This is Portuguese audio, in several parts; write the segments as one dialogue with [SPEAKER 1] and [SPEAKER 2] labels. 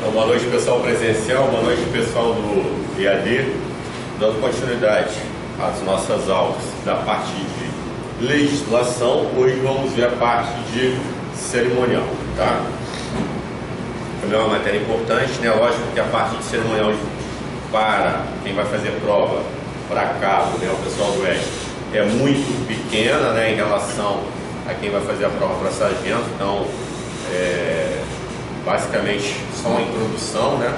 [SPEAKER 1] Então, boa noite, pessoal presencial, boa noite, pessoal do EAD. Dando continuidade às nossas aulas da parte de legislação, hoje vamos ver a parte de cerimonial, tá? Também é uma matéria importante, né? Lógico que a parte de cerimonial para quem vai fazer prova para cabo, né, o pessoal do EAD, é muito pequena, né, em relação a quem vai fazer a prova para sargento. Então, basicamente só uma introdução, né?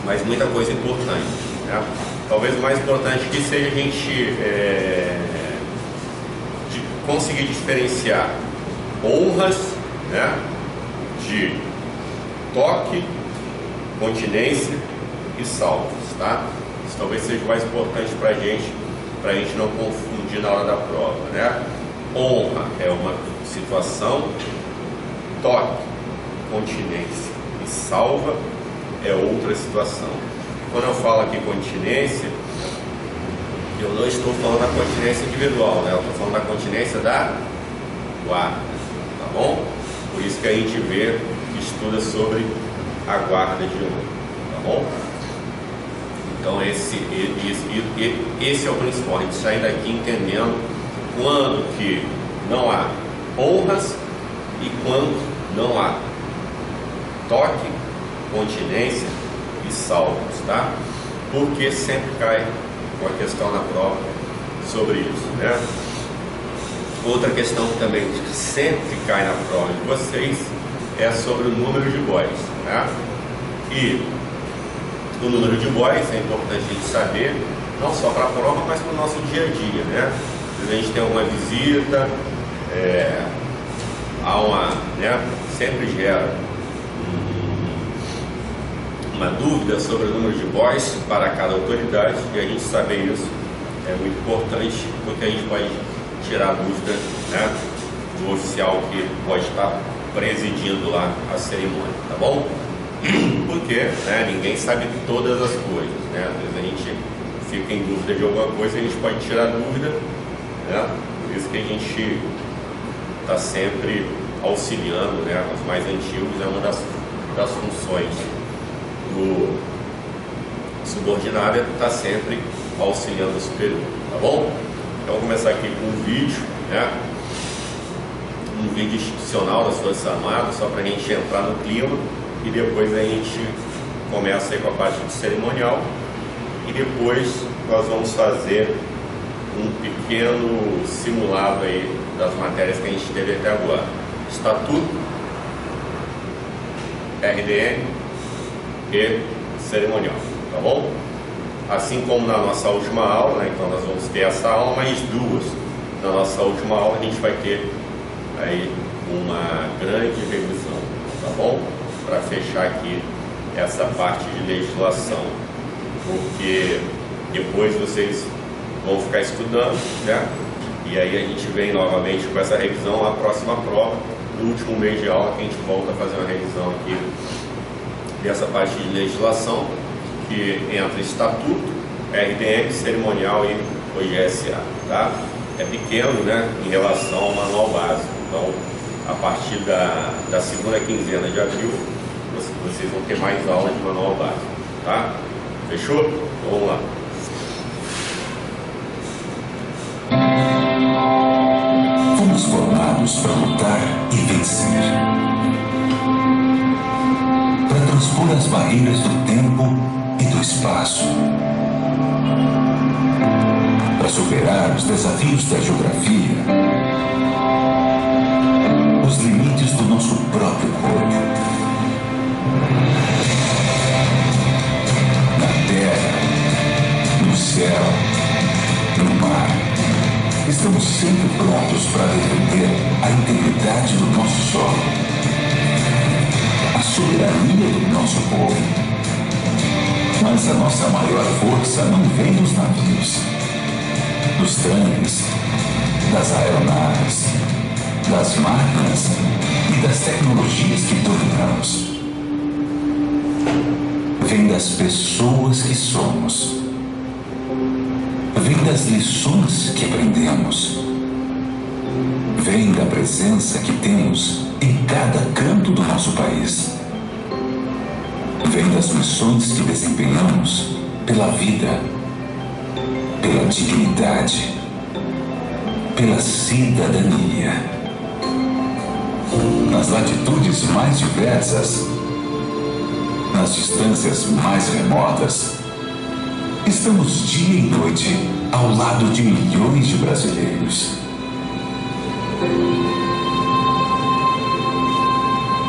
[SPEAKER 1] Mas muita coisa importante, né? Talvez o mais importante que seja a gente de conseguir diferenciar honras, né, de toque, continência e salvos, tá? Isso talvez seja o mais importante para a gente não confundir na hora da prova, né? Honra é uma situação, toque, continência e salva é outra situação. Quando eu falo aqui continência, eu não estou falando da continência individual, né? Eu estou falando da continência da guarda, tá bom? Por isso que a gente estuda sobre a guarda de honra, tá bom? Então esse é o principal, a gente sai daqui entendendo quando que não há honras e quando não há toque, continência e salvos, tá? Porque sempre cai uma questão na prova sobre isso, né? Outra questão que também sempre cai na prova de vocês é sobre o número de boys, né? E o número de boys é importante a gente saber, não só para a prova, mas para o nosso dia a dia, né? Às vezes a gente tem alguma visita, sempre gera uma dúvida sobre o número de boys para cada autoridade, e a gente saber isso é muito importante, porque a gente pode tirar a dúvida, né, do oficial que pode estar presidindo lá a cerimônia, tá bom? Porque, né, ninguém sabe todas as coisas, né? Às vezes a gente fica em dúvida de alguma coisa, a gente pode tirar a dúvida, né? Por isso que a gente está sempre auxiliando, né? Os mais antigos é uma das funções do subordinado, é estar sempre auxiliando o superior, tá bom? Então vou começar aqui com um vídeo, né? Um vídeo institucional das Forças Armadas, só para a gente entrar no clima, e depois a gente começa aí com a parte de cerimonial, e depois nós vamos fazer um pequeno simulado aí das matérias que a gente teve até agora: Estatuto, RDN e cerimonial, tá bom? Assim como na nossa última aula, né? Então nós vamos ter essa aula mais duas. Na nossa última aula a gente vai ter aí uma grande revisão, tá bom? Para fechar aqui essa parte de legislação, porque depois vocês vão ficar estudando, né? E aí a gente vem novamente com essa revisão na próxima prova, no último mês de aula, que a gente volta a fazer uma revisão aqui dessa parte de legislação, que entra estatuto, RDN, cerimonial e OGSA, tá? É pequeno, né, em relação ao manual básico. Então, a partir da segunda quinzena de abril, vocês vão ter mais aulas de manual básico, tá? Fechou? Então, vamos lá.
[SPEAKER 2] Fomos formados para lutar e vencer, para transpor as barreiras do tempo e do espaço, para superar os desafios da geografia, os limites do nosso próprio corpo. Na terra, no céu, no mar, estamos sempre prontos para defender a integridade do nosso solo, a soberania do nosso povo. Mas a nossa maior força não vem dos navios, dos tanques, das aeronaves, das máquinas e das tecnologias que dominamos. Vem das pessoas que somos. Vem das lições que aprendemos. Vem da presença que temos em cada canto do nosso país. vem das missões que desempenhamos pela vida, pela dignidade, pela cidadania. Nas latitudes mais diversas, nas distâncias mais remotas, estamos dia e noite ao lado de milhões de brasileiros.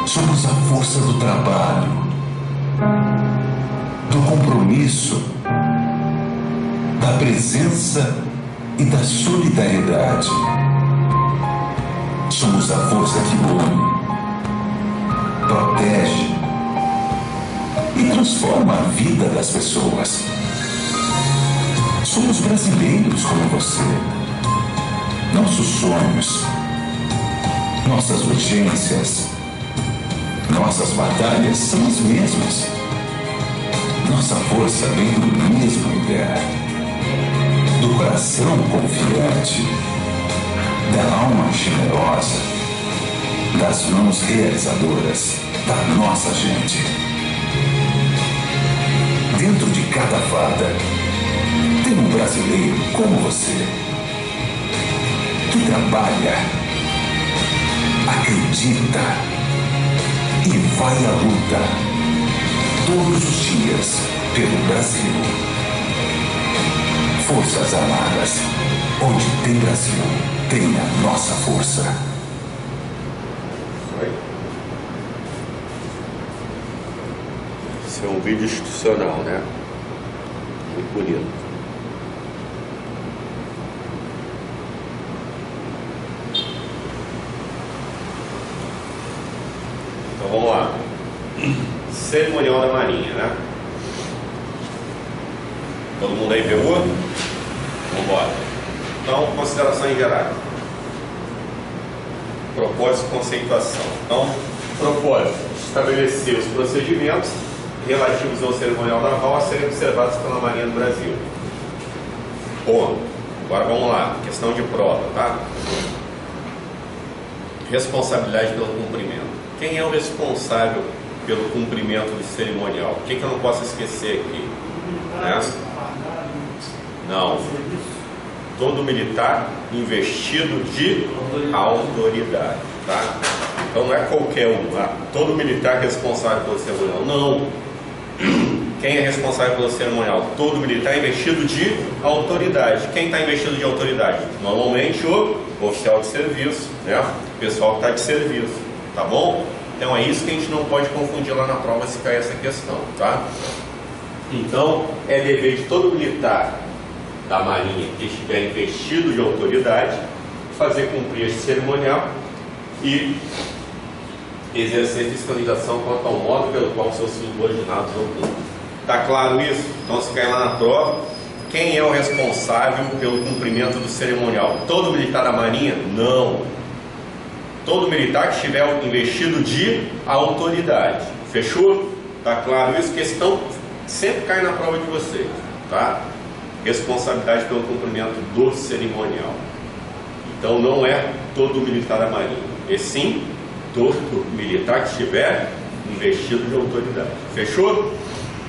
[SPEAKER 2] Somos a força do trabalho, do compromisso, da presença e da solidariedade. Somos a força que une, protege e transforma a vida das pessoas. Somos brasileiros como você. Nossos sonhos, nossas urgências, nossas batalhas são as mesmas. Nossa força vem do mesmo lugar, do coração confiante, da alma generosa, das mãos realizadoras da nossa gente. Dentro de cada fada tem um brasileiro como você, que trabalha, acredita e vai à luta todos os dias pelo Brasil. Forças Armadas, onde tem Brasil, tem a nossa força.
[SPEAKER 1] Esse é um vídeo institucional, né? Muito bonito. Então vamos lá. Cerimonial da Marinha, né? Todo mundo aí pegou? Vamos embora. Então, considerações gerais. Propósito e conceituação. Então, propósito: estabelecer os procedimentos relativos ao cerimonial naval a serem observados pela Marinha do Brasil. Bom, agora vamos lá. Questão de prova, tá? Responsabilidade pelo cumprimento. Quem é o responsável pelo cumprimento do cerimonial? O que eu não posso esquecer aqui? Né? Não. Todo militar investido de autoridade, tá? Então não é qualquer um, tá? Todo militar responsável pelo cerimonial. Não. Quem é responsável pelo cerimonial? Todo militar investido de autoridade. Quem está investido de autoridade? Normalmente o oficial de serviço, né? O pessoal que está de serviço, tá bom? Então é isso que a gente não pode confundir lá na prova se cair essa questão, tá? Então é dever de todo militar da Marinha que estiver investido de autoridade fazer cumprir esse cerimonial e exercer fiscalização quanto ao modo pelo qual seus subordinados ocupam. Tá claro isso? Então se cair lá na prova, quem é o responsável pelo cumprimento do cerimonial? Todo militar da Marinha? Não. Todo militar que estiver investido de autoridade. Fechou? Tá claro isso? Questão sempre cai na prova de vocês, tá? Responsabilidade pelo cumprimento do cerimonial. Então não é todo militar da Marinha, e sim todo militar que estiver investido de autoridade. Fechou?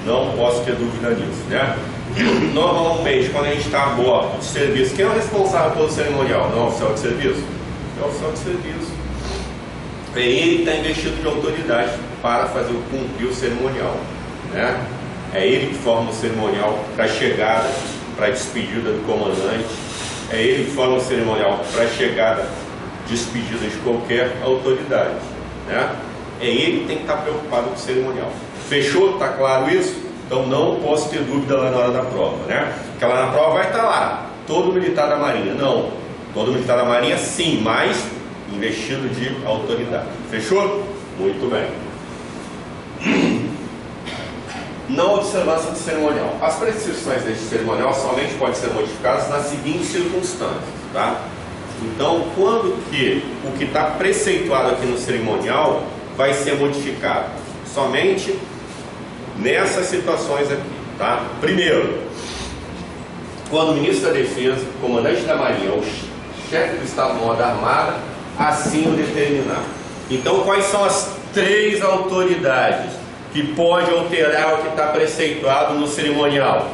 [SPEAKER 1] Não posso ter dúvida nisso, né? Normalmente, quando a gente está a bordo de serviço, quem é o responsável pelo cerimonial? Não é o oficial de serviço? É o oficial de serviço. É ele que está investido de autoridade para fazer cumprir o cerimonial, né? É ele que forma o cerimonial para a chegada, para a despedida do comandante. É ele que forma o cerimonial para a chegada, despedida de qualquer autoridade, né? É ele que tem que estar preocupado com o cerimonial. Fechou? Tá claro isso? Então não posso ter dúvida lá na hora da prova, né? Porque lá na prova vai estar lá, todo militar da Marinha. Não, todo militar da Marinha sim, mas investido de autoridade. Fechou? Muito bem. Não observância do cerimonial. As prescrições deste cerimonial somente podem ser modificadas nas seguintes circunstâncias, tá? Então, quando que o que está preceituado aqui no cerimonial vai ser modificado? Somente nessas situações aqui, tá? Primeiro, quando o ministro da Defesa, o comandante da Marinha, o chefe do Estado-Maior da Armada, assim o determinar. Então, quais são as três autoridades que pode alterar o que está preceituado no cerimonial?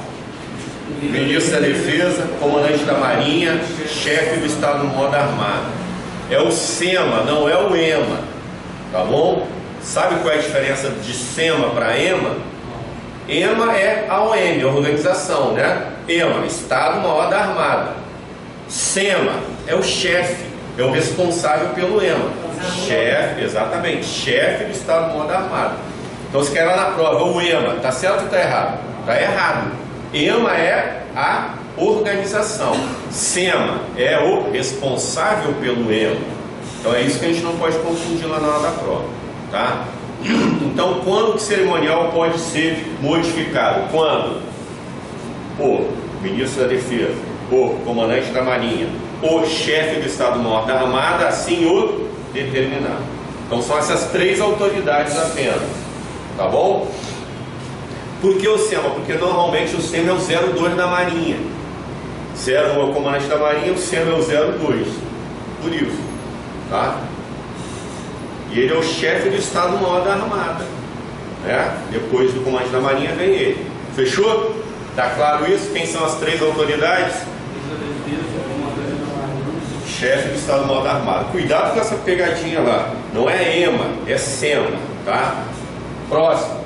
[SPEAKER 1] Ministro da Defesa, comandante da Marinha, chefe do Estado-Maior da Armada. É o SEMA, não é o EMA, tá bom? Sabe qual é a diferença de SEMA para EMA? EMA é a OM, a organização, né? EMA, Estado-Maior da Armada. SEMA é o chefe, é o responsável pelo EMA. Chefe, exatamente, chefe do Estado-Maior da Armada. Então se quer lá na prova, o EMA, tá certo ou está errado? Está errado. EMA é a organização, SEMA é o responsável pelo EMA. Então é isso que a gente não pode confundir lá na hora da prova, tá? Então quando o cerimonial pode ser modificado? Quando o ministro da Defesa, o comandante da Marinha, o chefe do Estado-Maior da Armada assim o determinar. Então são essas três autoridades apenas, tá bom? Por que o SEMA? Porque normalmente o SEMA é o 02 da Marinha. 0 é o comandante da Marinha, o SEMA é o 02. Por isso, tá? E ele é o chefe do Estado-Maior da Armada, né? Depois do comandante da Marinha vem ele. Fechou? Tá claro isso? Quem são as três autoridades? Chefe do Estado-Maior da Armada. Cuidado com essa pegadinha lá. Não é EMA, é SEMA, tá? Próximo.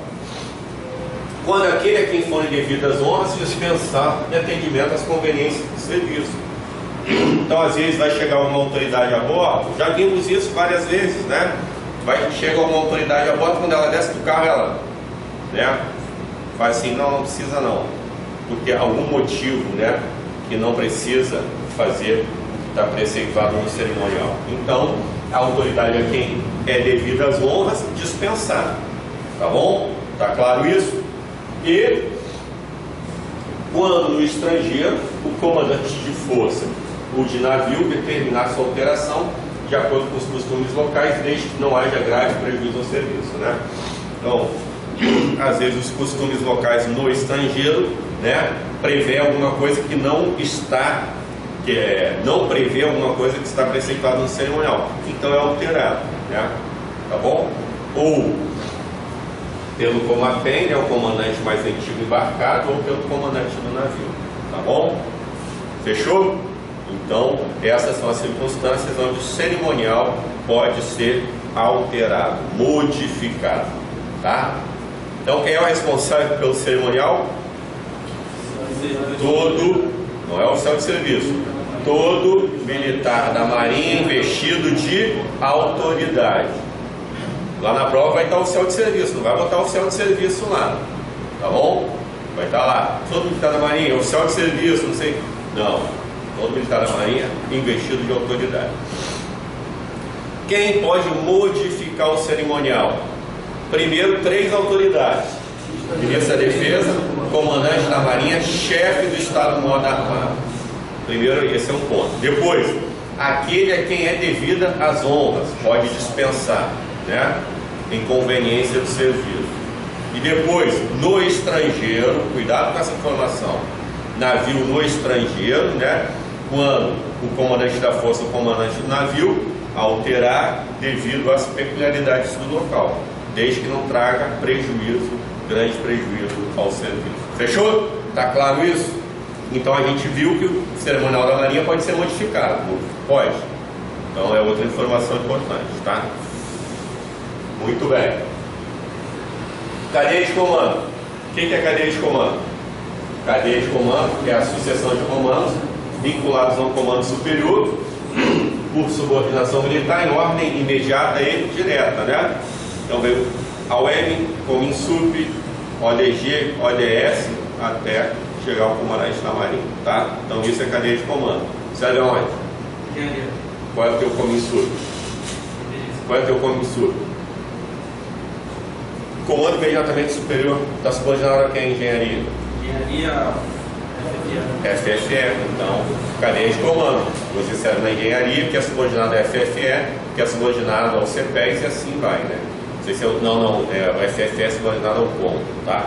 [SPEAKER 1] Quando aquele a quem forem devidas honras dispensar em atendimento às conveniências do serviço. Então às vezes vai chegar uma autoridade a bordo, já vimos isso várias vezes, né? Chega uma autoridade a bordo, quando ela desce do carro ela, né, faz assim, não precisa não, porque algum motivo, né, que não precisa fazer o que está preceituado no cerimonial. Então a autoridade a quem é devida às honras dispensar, tá bom? Tá claro isso? E quando no estrangeiro o comandante de força ou de navio determinar sua alteração de acordo com os costumes locais, desde que não haja grave prejuízo ao serviço, né? Então, às vezes os costumes locais no estrangeiro, né, prevê alguma coisa que não está, não prevê alguma coisa que está preceituada no cerimonial, então é alterado, né? Tá bom? Ou pelo Comapem, né, o comandante mais antigo embarcado, ou pelo comandante do navio, tá bom? Fechou? Então, essas são as circunstâncias onde o cerimonial pode ser alterado, modificado, tá? Então, quem é o responsável pelo cerimonial? Todo, não é o oficial de serviço, todo militar da Marinha investido de autoridade. Lá na prova vai estar o oficial de serviço, não vai botar o oficial de serviço lá, tá bom? Vai estar lá, todo militar da Marinha, oficial de serviço, não sei, não. Todo militar da Marinha investido de autoridade. Quem pode modificar o cerimonial? Primeiro, três autoridades: ministro da Defesa, comandante da Marinha, chefe do Estado-Maior da Armada. Primeiro, esse é um ponto. Depois, aquele a quem é devida as honras pode dispensar, né, em conveniência do serviço. E depois, no estrangeiro, cuidado com essa informação, navio no estrangeiro, né, quando o comandante da força, o comandante do navio, alterar devido às peculiaridades do local, desde que não traga prejuízo, grande prejuízo ao serviço. Fechou? Tá claro isso? Então a gente viu que o cerimonial da Marinha pode ser modificado. Pode. Então é outra informação importante, tá? Muito bem. Cadeia de comando. O que é cadeia de comando? Cadeia de comando é a sucessão de comandos vinculados a um comando superior por subordinação militar em ordem imediata e direta, né? Então veio a OM, Cominsup, ODG, ODS, até chegar ao comandante da Marinha, tá? Então isso é cadeia de comando. Sabe onde? Qual é o teu Cominsup? Qual é o teu Cominsup? Comando imediatamente superior está subordinado a quem? Engenharia? Engenharia FFE, então cadeia de comando. Você serve na engenharia, que é subordinado à FFE, que é subordinado ao CPES e assim vai, né? Não sei se o FFE é subordinado ao COM, tá?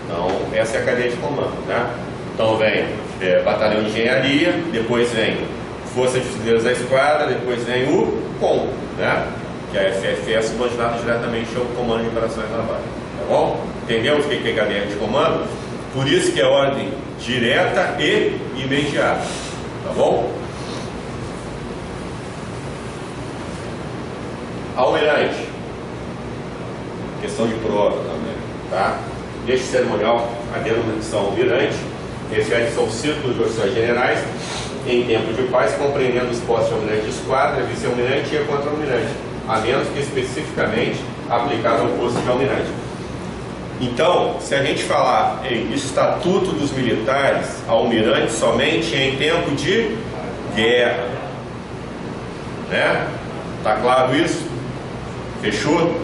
[SPEAKER 1] Então essa é a cadeia de comando, né? Então vem batalhão de engenharia, depois vem Força de Fuzileiros da Esquadra, depois vem o COM, né? Que a FFE é subordinado diretamente ao Comando de Operações Navais. Tá bom? Entendemos o que é cadeia de comando? Por isso que é ordem direta e imediata. Tá bom? Almirante. Questão de prova também. Tá? Neste cerimonial, a denominação almirante refere-se aos círculos de oficiais generais em tempo de paz, compreendendo os postos de almirante de esquadra, vice-almirante e contra-almirante, a menos que especificamente aplicado ao posto de almirante. Então, se a gente falar em Estatuto dos Militares, almirante somente em tempo de guerra, né? Tá claro isso? Fechou?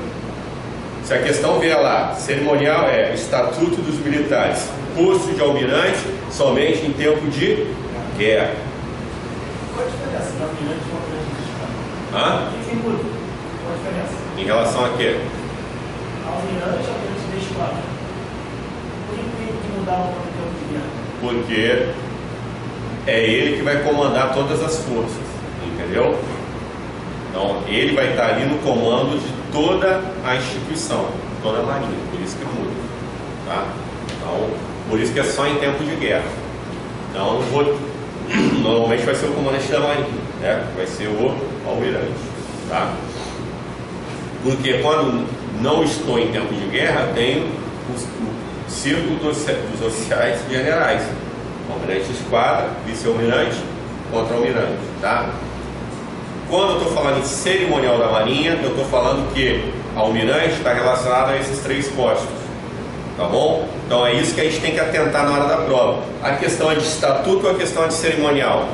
[SPEAKER 1] Se a questão vier lá, cerimonial é Estatuto dos Militares, posto de almirante somente em tempo de guerra.
[SPEAKER 3] Qual a diferença do almirante e do almirante?
[SPEAKER 1] Hã?
[SPEAKER 3] O que muda? Qual a diferença?
[SPEAKER 1] Em relação a quê?
[SPEAKER 3] Almirante e almirante da esquadra. Por que tem que mudar o tempo de guerra?
[SPEAKER 1] Porque é ele que vai comandar todas as forças, entendeu? Então ele vai estar ali no comando de toda a instituição, toda a marinha, por isso que muda, tá? Então, por isso que é só em tempo de guerra. Então, normalmente vai ser o comandante da marinha, né? Vai ser o almirante, tá? Porque quando não estou em tempo de guerra, tenho o círculo dos oficiais generais, almirante de esquadra, vice-almirante, contra-almirante, tá? Quando eu estou falando em cerimonial da marinha, eu estou falando que almirante está relacionado a esses três postos, tá bom? Então é isso que a gente tem que atentar na hora da prova. A questão é de estatuto ou a questão é de cerimonial,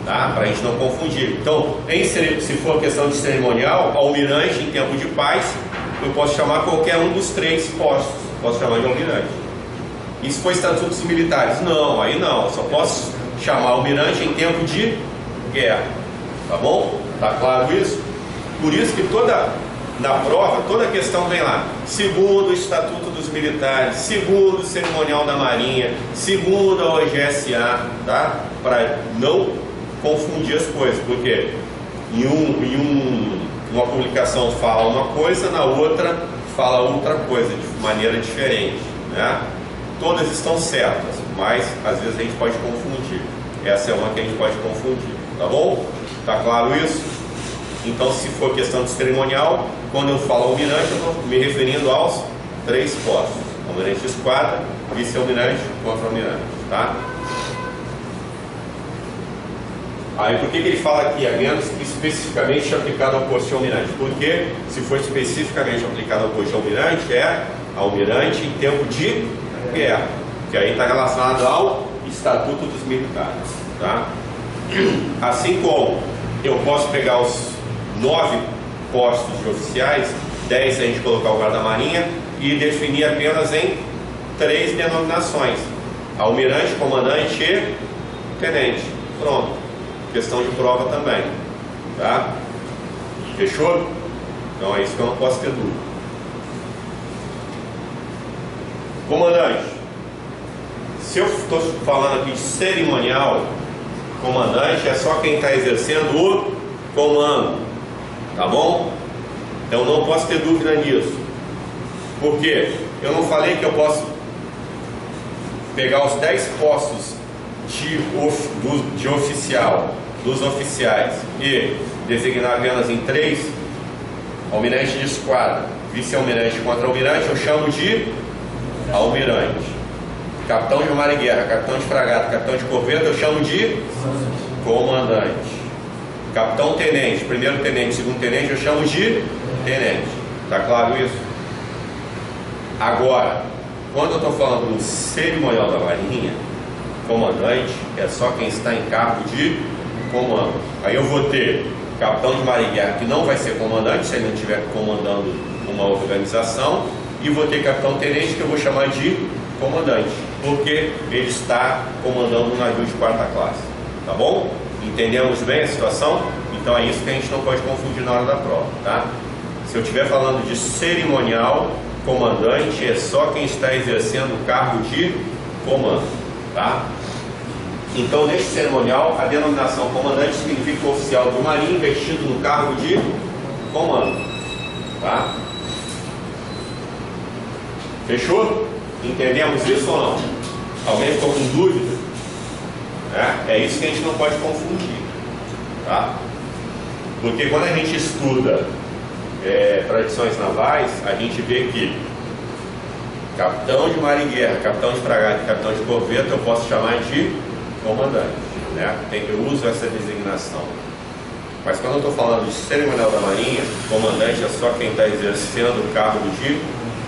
[SPEAKER 1] tá? Para a gente não confundir. Então, se for questão de cerimonial, almirante em tempo de paz, eu posso chamar qualquer um dos três postos, posso chamar de almirante. E se for estatutos militares? Não, aí não, eu só posso chamar almirante em tempo de guerra. Tá bom? Tá claro isso? Por isso que na prova, toda a questão vem lá. Segundo o Estatuto dos Militares, segundo o Cerimonial da Marinha, segundo a OGSA, tá? Para não confundir as coisas, porque uma publicação fala uma coisa, na outra fala outra coisa, de maneira diferente, né? Todas estão certas, mas às vezes a gente pode confundir. Essa é uma que a gente pode confundir, tá bom? Tá claro isso? Então, se for questão de cerimonial, quando eu falo almirante, eu estou me referindo aos três postos: almirante de esquadra, vice-almirante, contra-almirante, tá? Aí, por que ele fala aqui, a menos que especificamente aplicado ao posto de almirante? Porque, se for especificamente aplicado ao posto de almirante, é almirante em tempo de guerra, que aí está relacionado ao Estatuto dos Militares, tá? Assim como eu posso pegar os 9 postos de oficiais, 10 se a gente colocar o guarda-marinha, e definir apenas em 3 denominações: almirante, comandante e tenente. Pronto. Questão de prova também, tá? Fechou? Então é isso que eu não posso ter dúvida. Comandante, se eu estou falando aqui de cerimonial, comandante é só quem está exercendo o comando, tá bom? Então não posso ter dúvida nisso. Por quê? Eu não falei que eu posso pegar os 10 postos de oficial, dos oficiais, e designar apenas em 3, almirante de esquadra, vice-almirante e contra-almirante, eu chamo de almirante. Capitão de mar e guerra, capitão de fragata, capitão de corveta, eu chamo de comandante. Capitão tenente, primeiro tenente, segundo tenente, eu chamo de tenente. Tá claro isso? Agora, quando eu estou falando do cerimonial da marinha, comandante é só quem está em cargo de comando. Aí eu vou ter capitão de mar e guerra, que não vai ser comandante se ele não estiver comandando uma organização, e vou ter capitão tenente, que eu vou chamar de comandante, porque ele está comandando um navio de 4ª classe. Tá bom? Entendemos bem a situação? Então é isso que a gente não pode confundir na hora da prova, tá? Se eu estiver falando de cerimonial, comandante é só quem está exercendo o cargo de comando, tá? Então, neste cerimonial, a denominação comandante significa oficial de marinha investido no cargo de comando, tá? Fechou? Entendemos isso ou não? Alguém ficou com dúvida? É isso que a gente não pode confundir, tá? Porque quando a gente estuda tradições navais, a gente vê que capitão de mar em guerra, capitão de fragata e capitão de corveta eu posso chamar de comandante, né? Eu uso essa designação. Mas quando eu estou falando de cerimonial da marinha, comandante é só quem está exercendo o cargo de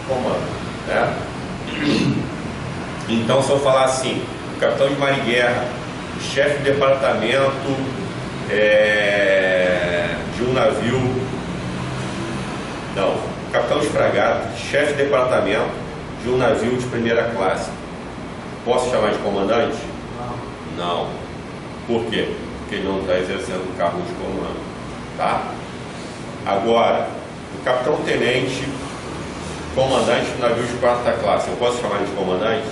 [SPEAKER 1] comando, né? Então, se eu falar assim, o capitão de mar em guerra, chefe de departamento de um navio, não, capitão de fragata, chefe de departamento de um navio de primeira classe, posso chamar de comandante? Não. Por quê? Porque ele não está exercendo o cargo de comando, tá? Agora, o capitão-tenente, comandante do navio de quarta classe, eu posso chamar ele de comandante?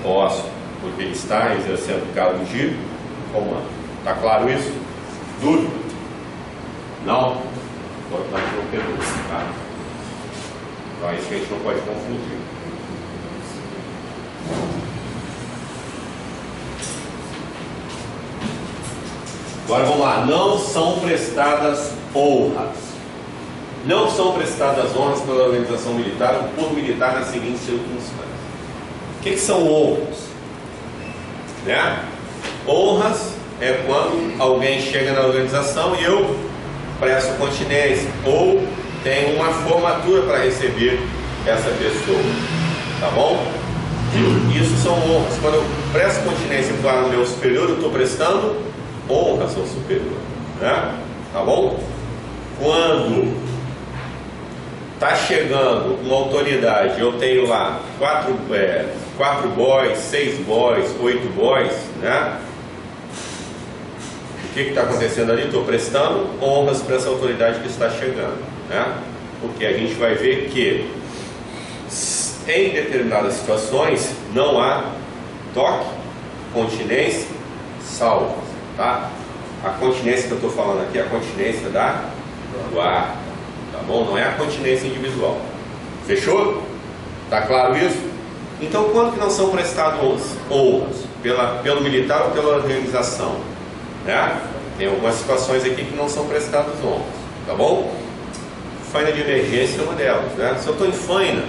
[SPEAKER 1] Posso, porque ele está exercendo o cargo de comando. Tá claro isso? Dúvida? Não? Importante não ter dúvida, tá? Então é isso que a gente não pode confundir. Agora vamos lá. Não são prestadas honras. Não são prestadas honras pela organização militar ou por militar nas seguintes circunstâncias. O que são honras? Né? Honras é quando alguém chega na organização e eu presto continência ou tenho uma formatura para receber essa pessoa, tá bom? Isso são honras. Quando eu presto continência para o meu superior, eu estou prestando honras ao superior, né? Tá bom? Quando está chegando uma autoridade, eu tenho lá 4 boys, 6 boys, 8 boys, né? O que está acontecendo ali? Estou prestando honras para essa autoridade que está chegando, né? Porque a gente vai ver que em determinadas situações não há toque, continência, salvas, tá? A continência que eu estou falando aqui é a continência da guarda, tá bom? Não é a continência individual. Fechou? Tá claro isso? Então, quando que não são prestadas honras? Pelo militar ou pela organização? Né? Tem algumas situações aqui que não são prestadas honras, tá bom? Faina de emergência é uma delas, né? Se eu estou em faina,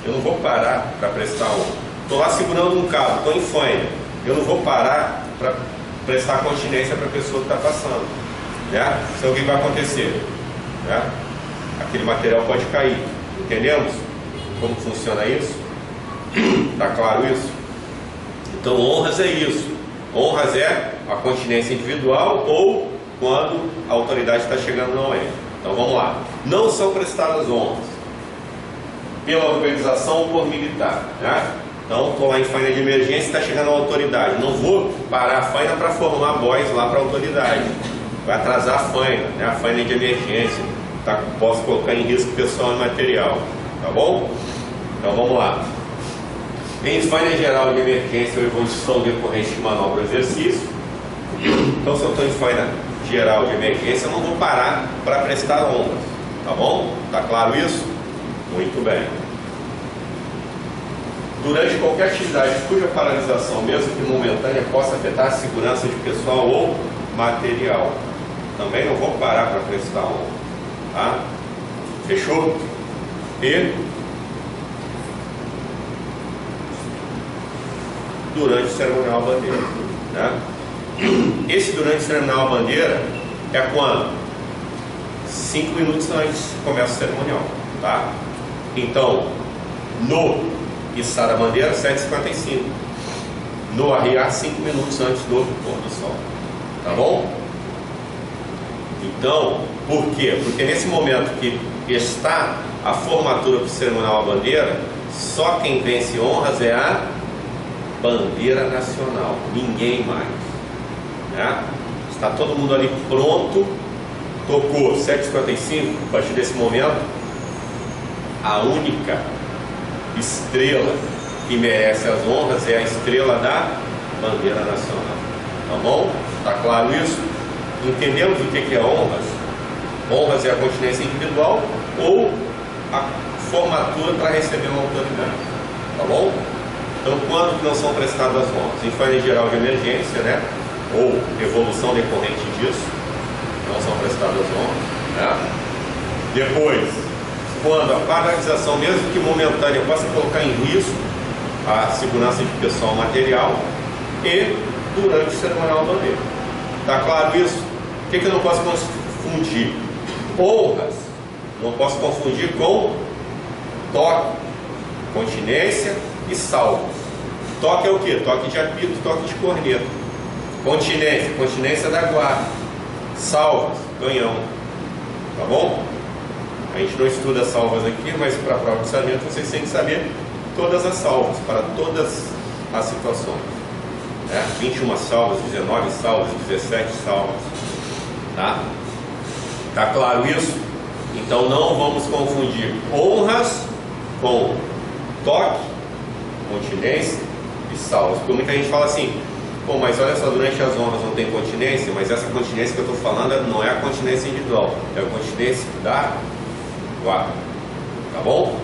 [SPEAKER 1] eu não vou parar para prestar honra. Estou lá segurando um cabo, estou em faina, eu não vou parar para prestar continência para a pessoa que está passando, né? Então o que vai acontecer? Né? Aquele material pode cair. Entendemos como funciona isso? Está claro isso? Então honras é isso. Honras é a continência individual ou quando a autoridade está chegando no OM. Então vamos lá. Não são prestadas honras pela organização ou por militar, né? Então estou lá em faina de emergência, está chegando a autoridade. Não vou parar a faina para formar boys lá para a autoridade. Vai atrasar a faina, né? A faina de emergência. Tá? Posso colocar em risco pessoal e material. Tá bom? Então vamos lá. Em faina geral de emergência ou evolução decorrente de manobra ou exercício. Então se eu estou em faina geral de emergência, eu não vou parar para prestar honras. Tá bom? Tá claro isso? Muito bem. Durante qualquer atividade cuja paralisação, mesmo que momentânea, possa afetar a segurança de pessoal ou material, também não vou parar para prestar honra, tá? Fechou? E durante o cerimonial bandeira, né? Esse durante o cerimonial bandeira é quando? 5 minutos antes começa o cerimonial, tá? Então, no içar da bandeira, 7h55. No arriar, 5 minutos antes do pôr do sol. Tá bom? Então, por quê? Porque nesse momento que está a formatura do cerimonial à bandeira, só quem vence honras é a bandeira nacional. Ninguém mais. Né? Está todo mundo ali pronto. Tocou 7h55. A partir desse momento, a única estrela que merece as honras é a estrela da bandeira nacional. Tá bom? Tá claro isso? Entendemos o que é honras? Honras é a continência individual ou a formatura para receber uma autoridade, tá bom? Então, quando não são prestadas honras? Em falha geral de emergência, né? Ou evolução decorrente disso, não são prestadas honras, né? Depois, quando a paralisação, mesmo que momentânea, possa colocar em risco a segurança de pessoal material, e durante o cerimonial bandeira. Tá claro isso? O que eu não posso confundir? Honras, não posso confundir com toque, continência e salvos. Toque é o que? Toque de apito, toque de corneta. Continência, continência da guarda. Salvas, canhão. Tá bom? A gente não estuda salvas aqui, mas para a prova de sargento vocês têm que saber todas as salvas, para todas as situações. 21 salvas, 19 salvas, 17 salvas. Tá claro isso? Então não vamos confundir honras com toque, continência e salvas. Porque muita gente fala assim: pô, mas olha só, durante as honras não tem continência, mas essa continência que eu estou falando não é a continência individual, é a continência da guarda. Tá bom?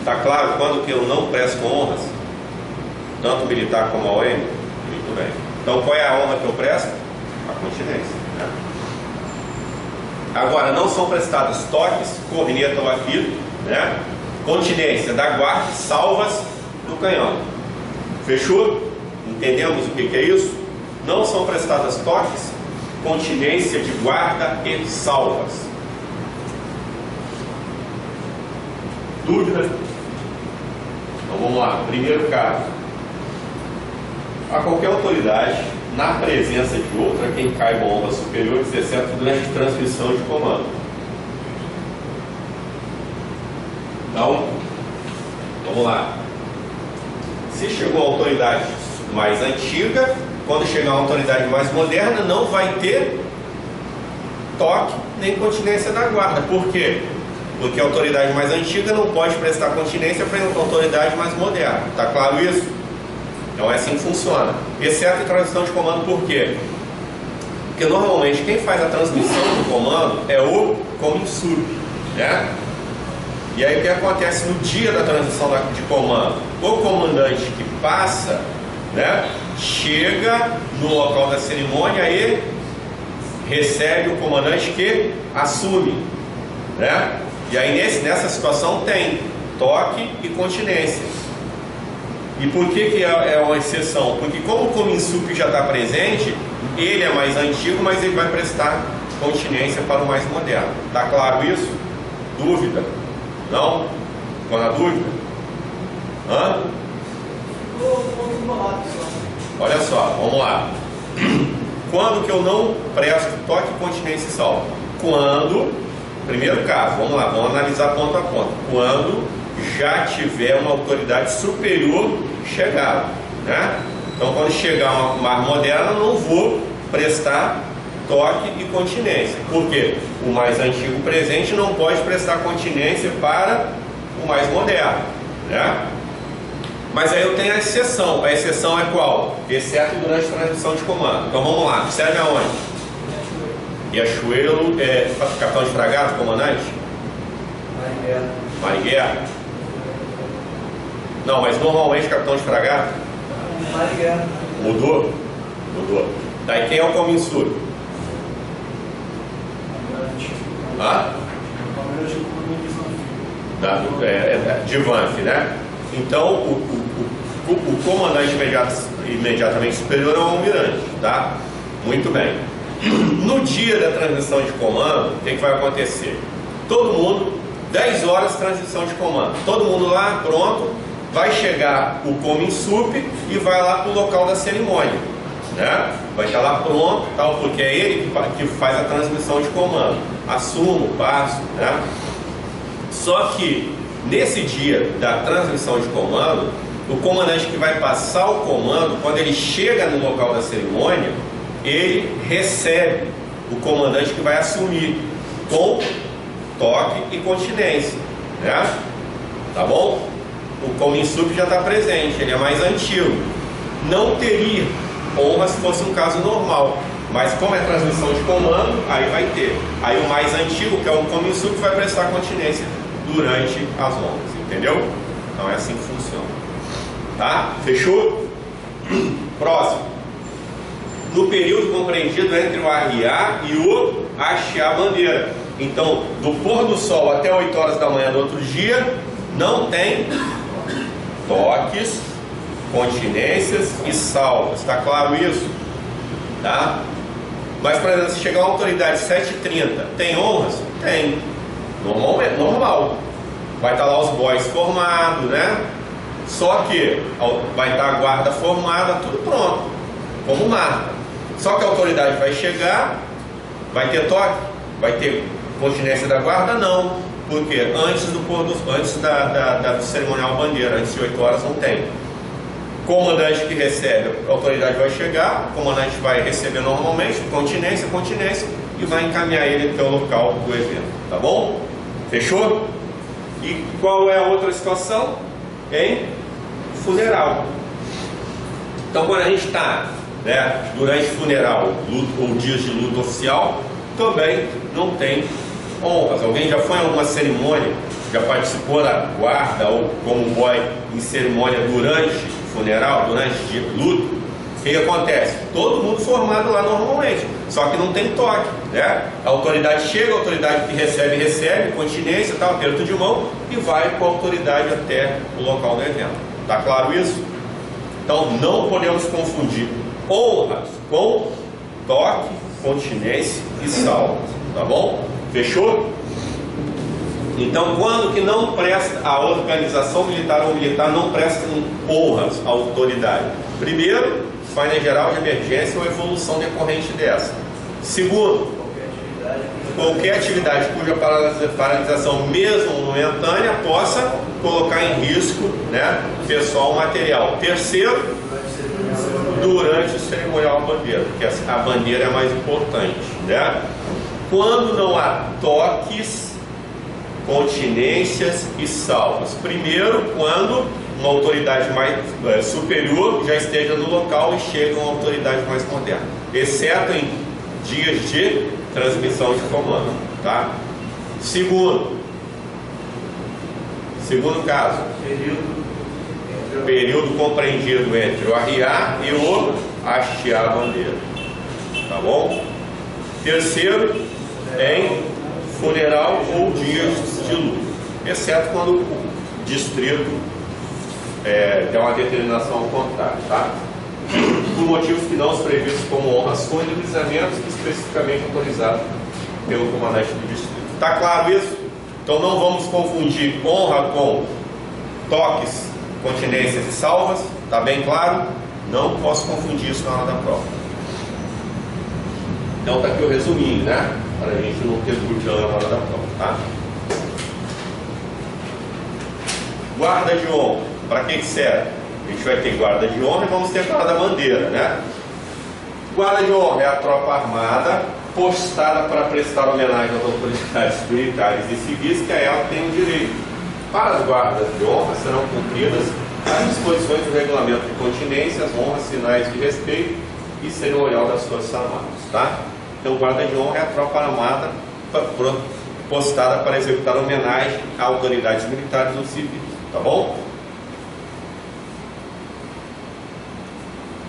[SPEAKER 1] Tá claro quando que eu não presto honras? Tanto militar como a OM? Muito bem. Então qual é a honra que eu presto? A continência, né? Agora, não são prestados toques, corneta ou apito, né? Continência da guarda, salvas do canhão. Fechou? Entendemos o que é isso? Não são prestadas toques, continência de guarda e salvas. Dúvida? Então vamos lá. Primeiro caso: a qualquer autoridade, na presença de outra, quem caiba honra superior, exceto durante transmissão de comando. Então, vamos lá. Se chegou a autoridade mais antiga, quando chegar uma autoridade mais moderna, não vai ter toque nem continência da guarda. Por quê? Porque a autoridade mais antiga não pode prestar continência para a autoridade mais moderna. Está claro isso? Então é assim que funciona. Exceto em transição de comando, por quê? Porque normalmente quem faz a transmissão do comando é o cominsub, né? E aí o que acontece no dia da transição de comando? O comandante que passa, né, chega no local da cerimônia e recebe o comandante que assume, né? E aí nessa situação tem toque e continência. E por que é uma exceção? Porque como o cominsub já está presente, ele é mais antigo, mas ele vai prestar continência para o mais moderno. Está claro isso? Dúvida? Não? Ficou na dúvida? Hã? Olha só, vamos lá. Quando que eu não presto toque, continência e salvo? Quando, primeiro caso, vamos lá, vamos analisar ponto a ponto. Quando já tiver uma autoridade superior chegada, né? Então, quando chegar uma mais moderna, eu não vou prestar toque e continência. Por quê? O mais antigo presente não pode prestar continência para o mais moderno, né? Mas aí eu tenho a exceção. A exceção é qual? Exceto durante a transmissão de comando. Então vamos lá, serve aonde? Riachuelo é capitão de fragata, comandante? Mariguerra. Não, mas normalmente capitão de fragata?
[SPEAKER 3] Mariguerra.
[SPEAKER 1] Mudou? Mudou. Daí quem é o cominsub? De Vanf, né? Então o comandante imediatamente superior é o almirante, tá? Muito bem. No dia da transmissão de comando, o que vai acontecer? Todo mundo, 10 horas transição de comando, todo mundo lá pronto, vai chegar o cominsub e vai lá para o local da cerimônia, né? Vai estar lá pronto, tal, porque é ele que faz a transmissão de comando. Assumo, passo, né? Só que nesse dia da transmissão de comando, o comandante que vai passar o comando, quando ele chega no local da cerimônia, ele recebe o comandante que vai assumir com toque e continência, né? Tá bom? O cominsub já está presente, ele é mais antigo. Não teria honra se fosse um caso normal, mas como é transmissão de comando, aí vai ter. Aí o mais antigo, que é o cominsub, vai prestar continência durante as honras, entendeu? Então é assim que funciona, tá? Fechou? Próximo. No período compreendido entre o arriar e o hastear a bandeira. Então, do pôr do sol até 8 horas da manhã do outro dia, não tem toques, continências e salvas. Está claro isso? Tá? Mas, por exemplo, se chegar uma autoridade 7h30, tem honras? Tem. Normal. Vai estar lá os boys formados, né? Só que vai estar a guarda formada, tudo pronto, como marca. Só que a autoridade vai chegar, vai ter toque, vai ter continência da guarda? Não. Porque antes do cerimonial bandeira, antes de 8 horas, não tem. Comandante que recebe, a autoridade vai chegar, o comandante vai receber normalmente, continência, e vai encaminhar ele até o local do evento, tá bom? Fechou? E qual é a outra situação? Em funeral. Então, quando a gente está, né, durante funeral ou dias de luto oficial, também não tem honras. Alguém já foi em alguma cerimônia, já participou da guarda ou como boy em cerimônia durante funeral, durante dia de luto? O que acontece? Todo mundo formado lá normalmente, só que não tem toque, né? A autoridade chega, a autoridade que recebe, continência, tal, aperto de mão, e vai com a autoridade até o local do evento. Tá claro isso? Então não podemos confundir honras com toque, continência e salvas, tá bom? Fechou? Então, quando que não presta, a organização militar ou militar não presta honras à autoridade? Primeiro, falha geral de emergência ou evolução decorrente dessa. Segundo, qualquer atividade cuja paralisação, mesmo momentânea, possa colocar em risco, né, pessoal ou material. Terceiro, durante o cerimonial bandeira, porque a bandeira é mais importante, né? Quando não há toques, continências e salvas. Primeiro, quando uma autoridade mais superior já esteja no local e chega uma autoridade mais moderna, exceto em dias de transmissão de comando, tá? Segundo caso, período compreendido entre o arriar e o hastear a bandeira, tá bom? Terceiro, em funeral ou dias de luto, exceto quando o distrito tem uma determinação ao contrário, tá? Por motivos que não são previstos como honras com deslizamentos especificamente autorizados pelo comandante do distrito. Está claro isso? Então não vamos confundir honra com toques, continências e salvas. Está bem claro? Não posso confundir isso na hora da prova. Então está aqui o resuminho, né? Para a gente não ter dúvida na hora da prova, tá? Guarda de honra. Para que serve? A gente vai ter guarda de honra e vamos ter guarda bandeira, né? Guarda de honra é a tropa armada postada para prestar homenagem às autoridades militares e civis que a ela tem o direito. Para as guardas de honra serão cumpridas as disposições do regulamento de continência, as honras, sinais de respeito e cerimonial das Forças Armadas, tá? Então, guarda de honra é a tropa armada postada para executar homenagem a autoridades militares ou civis, tá bom?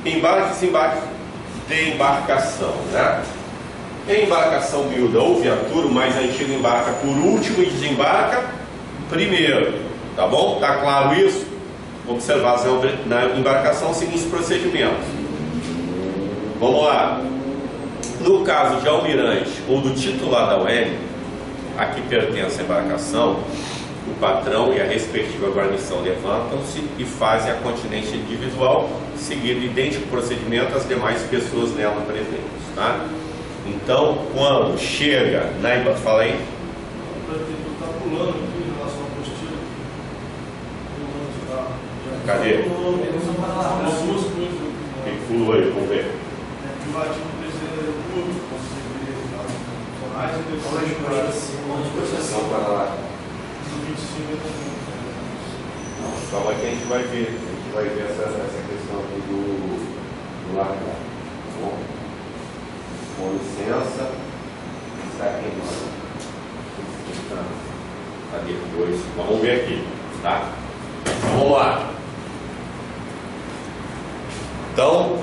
[SPEAKER 1] Embarque e desembarque de embarcação, né? Em embarcação miúda ou viatura, o mais antigo embarca por último e desembarca primeiro, tá bom? Tá claro isso? Observar na embarcação os seguintes procedimentos. Vamos lá. No caso de almirante ou do titular da UEM, a que pertence a embarcação, o patrão e a respectiva guarnição levantam-se e fazem a continência individual, seguindo idêntico procedimento às demais pessoas nela presentes, tá? Então, quando chega na embarcação, fala aí.
[SPEAKER 4] Está pulando aqui em relação ao postilho.
[SPEAKER 1] Cadê?
[SPEAKER 4] Duas coisas.
[SPEAKER 1] O que pulou aí? Vamos ver.
[SPEAKER 4] Privativo do presidente da República, conselheiro nacionais e depois
[SPEAKER 1] Não, para lá.
[SPEAKER 4] 25.
[SPEAKER 1] Calma que a gente vai ver. A gente vai ver essa questão aqui do largar. Tá bom? Com licença. Está aqui, mano. a D2. Vamos ver aqui, tá? Então, vamos lá. Então,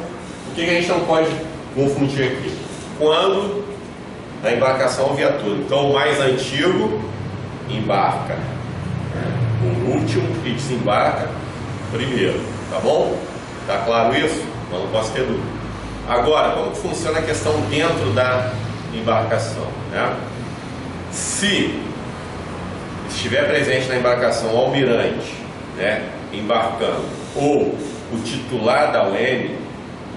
[SPEAKER 1] o que a gente não pode confundir aqui? Quando a embarcação ou viatura. Então, o mais antigo embarca, né, o último e desembarca primeiro, tá bom? Tá claro isso? Eu não posso ter dúvida. Agora, como que funciona a questão dentro da embarcação, né? Se estiver presente na embarcação o almirante, né, embarcando, ou o titular da UM,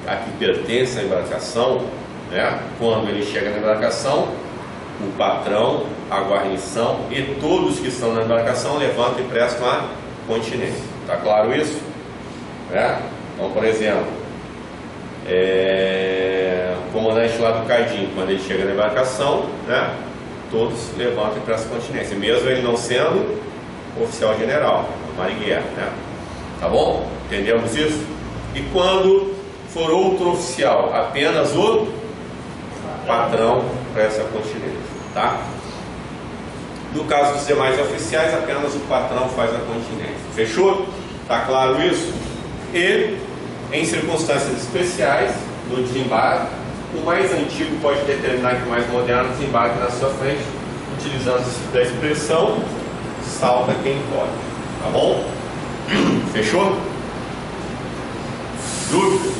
[SPEAKER 1] a que pertence à embarcação, né, quando ele chega na embarcação, o patrão, a guarnição e todos que estão na embarcação levantam e prestam a continência. Está claro isso? É? Então, por exemplo, o comandante lá do Cadim, quando ele chega na embarcação, né, todos levantam e prestam continência, mesmo ele não sendo oficial general, marinheiro, né? Tá bom? Entendemos isso? E quando for outro oficial, apenas o patrão presta continência, tá? No caso dos demais oficiais, apenas o patrão faz a continência. Fechou? Tá claro isso? E, em circunstâncias especiais, no desembarque, o mais antigo pode determinar que o mais moderno desembarque na sua frente, utilizando a expressão salva quem pode. Tá bom? Fechou? Dúvida?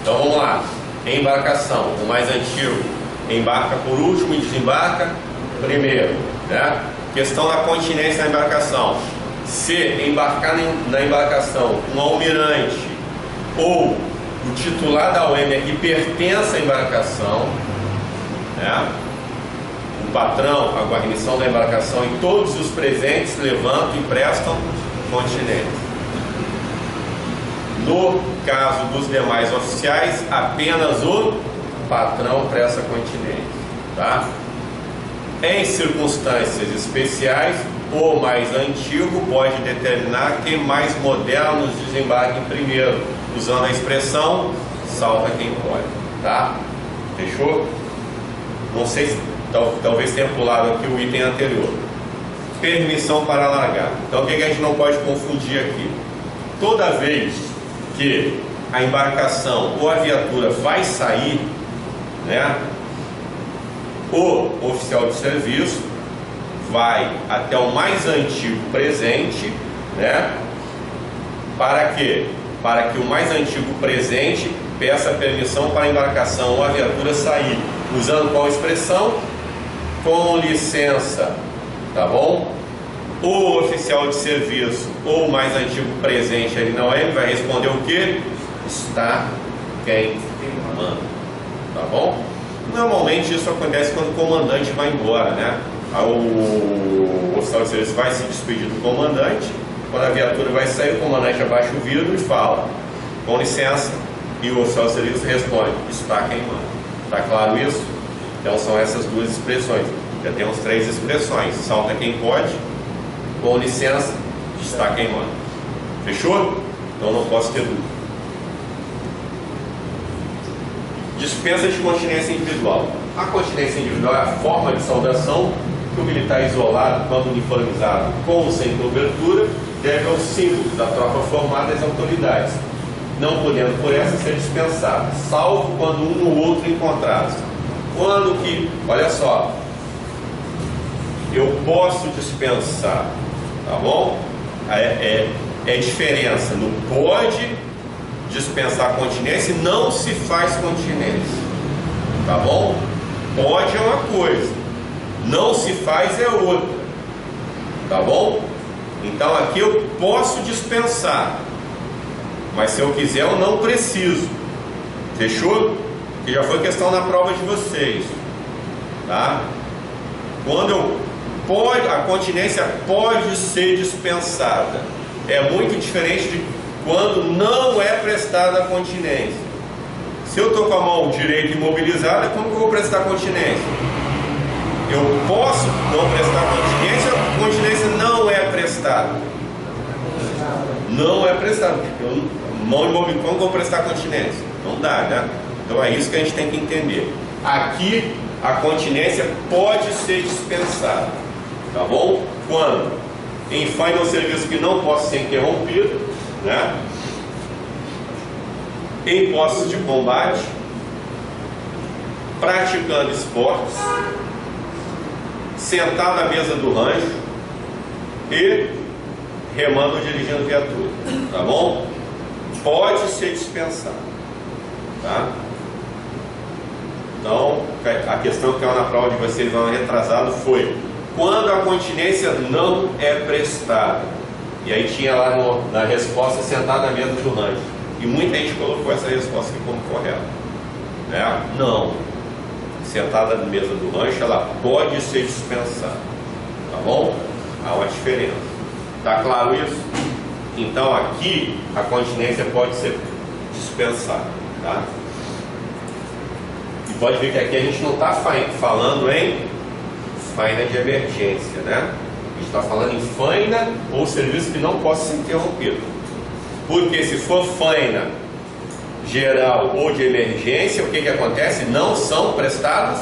[SPEAKER 1] Então vamos lá. Embarcação, o mais antigo embarca por último e desembarca primeiro, né? Questão da continência na embarcação. Se embarcar na embarcação um almirante ou o titular da OM que pertence à embarcação, né, o patrão, a guarnição da embarcação e todos os presentes levantam e prestam continência. No caso dos demais oficiais, apenas o patrão presta continência, tá? Em circunstâncias especiais, o mais antigo pode determinar que mais modernos desembarquem primeiro, usando a expressão salva quem pode, tá? Fechou? Não sei se talvez tenha pulado aqui o item anterior. Permissão para largar. Então o que a gente não pode confundir aqui? Toda vez que a embarcação ou a viatura vai sair, né, o oficial de serviço vai até o mais antigo presente, né, para quê? Para que o mais antigo presente peça permissão para a embarcação ou a viatura sair, usando qual expressão? Com licença, tá bom? O oficial de serviço ou o mais antigo presente ali não é, ele vai responder o que? Está quem manda, tá bom? Normalmente isso acontece quando o comandante vai embora, né? O oficial de serviço vai se despedir do comandante, quando a viatura vai sair, o comandante abaixa o vidro e fala com licença, e o oficial de serviço responde, está quem manda. Tá claro isso? Então são essas duas expressões. Já temos 3 expressões: salta quem pode, com licença, está quem manda. Fechou? Então não posso ter dúvida. Dispensa de continência individual. A continência individual é a forma de saudação que o militar isolado, quando uniformizado com ou sem cobertura, deve ao símbolo da tropa formada das autoridades, não podendo por essa ser dispensado, salvo quando um ou outro encontrados. Quando que, olha só, eu posso dispensar, tá bom? É diferença no pode dispensar a continência e não se faz continência, tá bom? Pode é uma coisa, não se faz é outra, tá bom? Então aqui eu posso dispensar, mas se eu quiser eu não preciso. Fechou? Que já foi questão na prova de vocês, tá? Quando a continência pode ser dispensada, é muito diferente de quando não é prestada a continência. Se eu estou com a mão direita imobilizada, como que eu vou prestar continência? Eu posso não prestar continência, a continência não é prestada. Não é prestada. Mão imobilizada, como que eu vou prestar continência? Não dá, né? Então é isso que a gente tem que entender. Aqui a continência pode ser dispensada. Tá bom? Quando em faina ou serviço que não possa ser interrompido, né? Em postos de combate, praticando esportes, sentado à mesa do rancho e remando ou dirigindo viatura, tá bom? Pode ser dispensado, tá? Então, a questão que caiu na prova de vocês no ano retrasado foi quando a continência não é prestada. E aí tinha lá na resposta sentado à mesa do rancho. E muita gente colocou essa resposta aqui como correta, né? Não. Sentada na mesa do rancho, ela pode ser dispensada, tá bom? Há uma diferença. Tá claro isso? Então aqui a continência pode ser dispensada, tá? E pode ver que aqui a gente não está falando em faina de emergência, né? A gente está falando em faina ou serviço que não possa ser interrompido. Porque se for faina geral ou de emergência, o que que acontece? Não são prestadas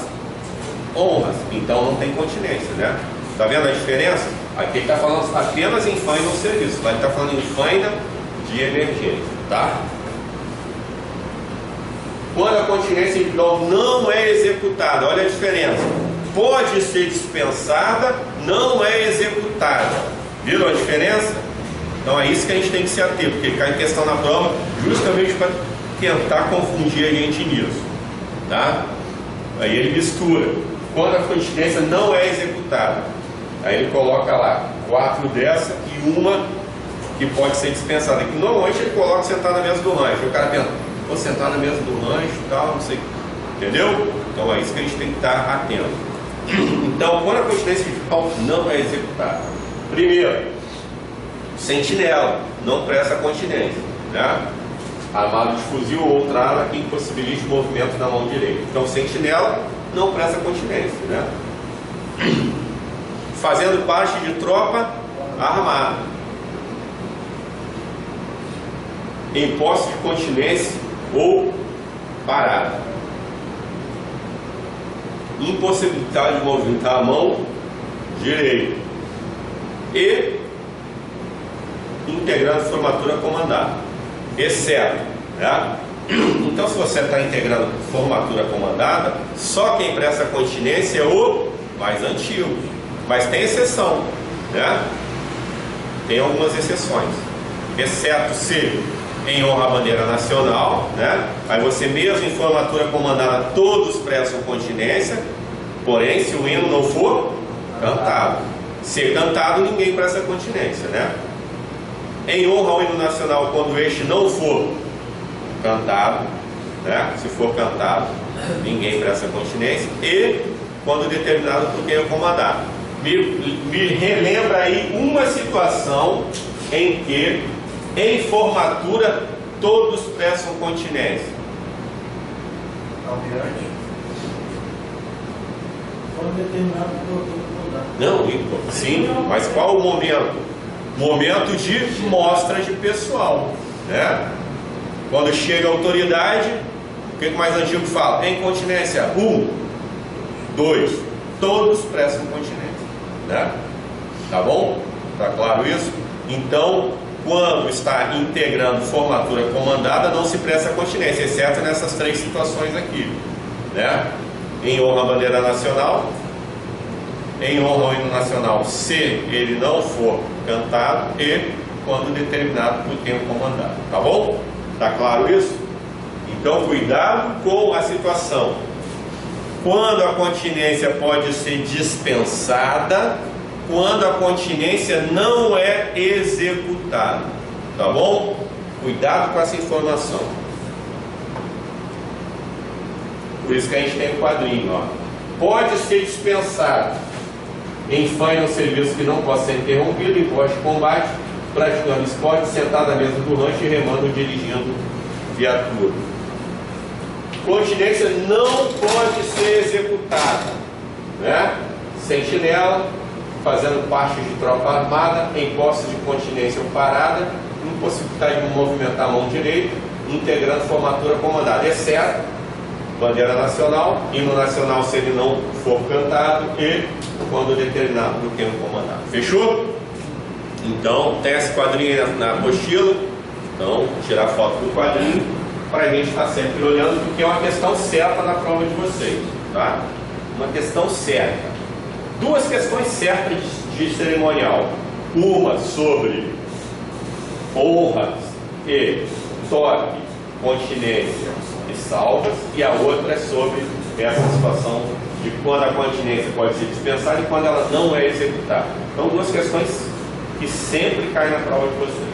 [SPEAKER 1] honras, então não tem continência, né? Tá vendo a diferença? Aqui ele está falando apenas em faina ou serviço, lá ele está falando em faina de emergência, tá? Quando a continência individual não é executada, olha a diferença. Pode ser dispensada, não é executada. Viram a diferença? Então é isso que a gente tem que se ater, porque cai em questão na prova justamente para tentar confundir a gente nisso, tá? Aí ele mistura. Quando a continência não é executada, aí ele coloca lá 4 dessa e uma que pode ser dispensada. Que normalmente ele coloca sentar na mesa do rancho. O cara pensa, vou sentar na mesa do rancho e tal, não sei. Entendeu? Então é isso que a gente tem que estar atento. Então, quando a continência individual não é executada, primeiro, sentinela, não presta continência, né? Armado de fuzil ou outra arma que impossibilite o movimento da mão direita. Então, sentinela não presta continência, né? Fazendo parte de tropa armada, em posse de continência ou parada, impossibilidade de movimentar a mão direita e integrando formatura comandada, exceto, né? Então, se você está integrando formatura comandada, só quem presta continência é o mais antigo, mas tem exceção, né? Tem algumas exceções, exceto se em honra à bandeira nacional, né? Aí você mesmo em formatura comandada todos prestam continência, porém se o hino não for cantado, ser cantado ninguém presta continência, né? Em honra ao hino nacional, quando este não for cantado, né? Se for cantado, ninguém presta continência, e quando determinado por quem é comandado. Me relembra aí uma situação em que em formatura todos prestam continência.
[SPEAKER 4] Almirante.
[SPEAKER 3] Quando determinado por comandado.
[SPEAKER 1] Não, sim, mas qual o momento? Momento de mostra de pessoal, né? Quando chega a autoridade, o que o mais antigo fala? Em continência, 1, 2, todos prestam continência, né? Tá bom? Tá claro isso? Então, quando está integrando formatura comandada, não se presta continência, exceto nessas 3 situações aqui, né? Em honra à bandeira nacional, em honra ao hino nacional, se ele não for cantado, e quando determinado por quem o comandado, tá bom? Tá claro isso? Então, cuidado com a situação. Quando a continência pode ser dispensada, quando a continência não é executada, tá bom? Cuidado com essa informação. Por isso que a gente tem um quadrinho, ó. Pode ser dispensado em faina ou serviço que não possa ser interrompido, em poste de combate, praticando esporte, sentado à mesa do rancho e remando ou dirigindo viatura. Continência não pode ser executada, né? Sentinela, fazendo parte de tropa armada, em posse de continência ou parada, impossibilidade de movimentar a mão direita, integrando formatura comandada, exceto bandeira nacional, hino nacional se ele não for cantado e quando determinado por quem o comandar. Fechou? Então, tem esse quadrinho aí na apostila. Então, tirar foto do quadrinho para a gente estar sempre olhando, porque é uma questão certa na prova de vocês, tá? Uma questão certa. Duas questões certas de cerimonial. Uma sobre honras e toque, continência e salvas, e a outra é sobre essa situação de quando a continência pode ser dispensada e quando ela não é executada. Então, duas questões que sempre caem na prova de vocês.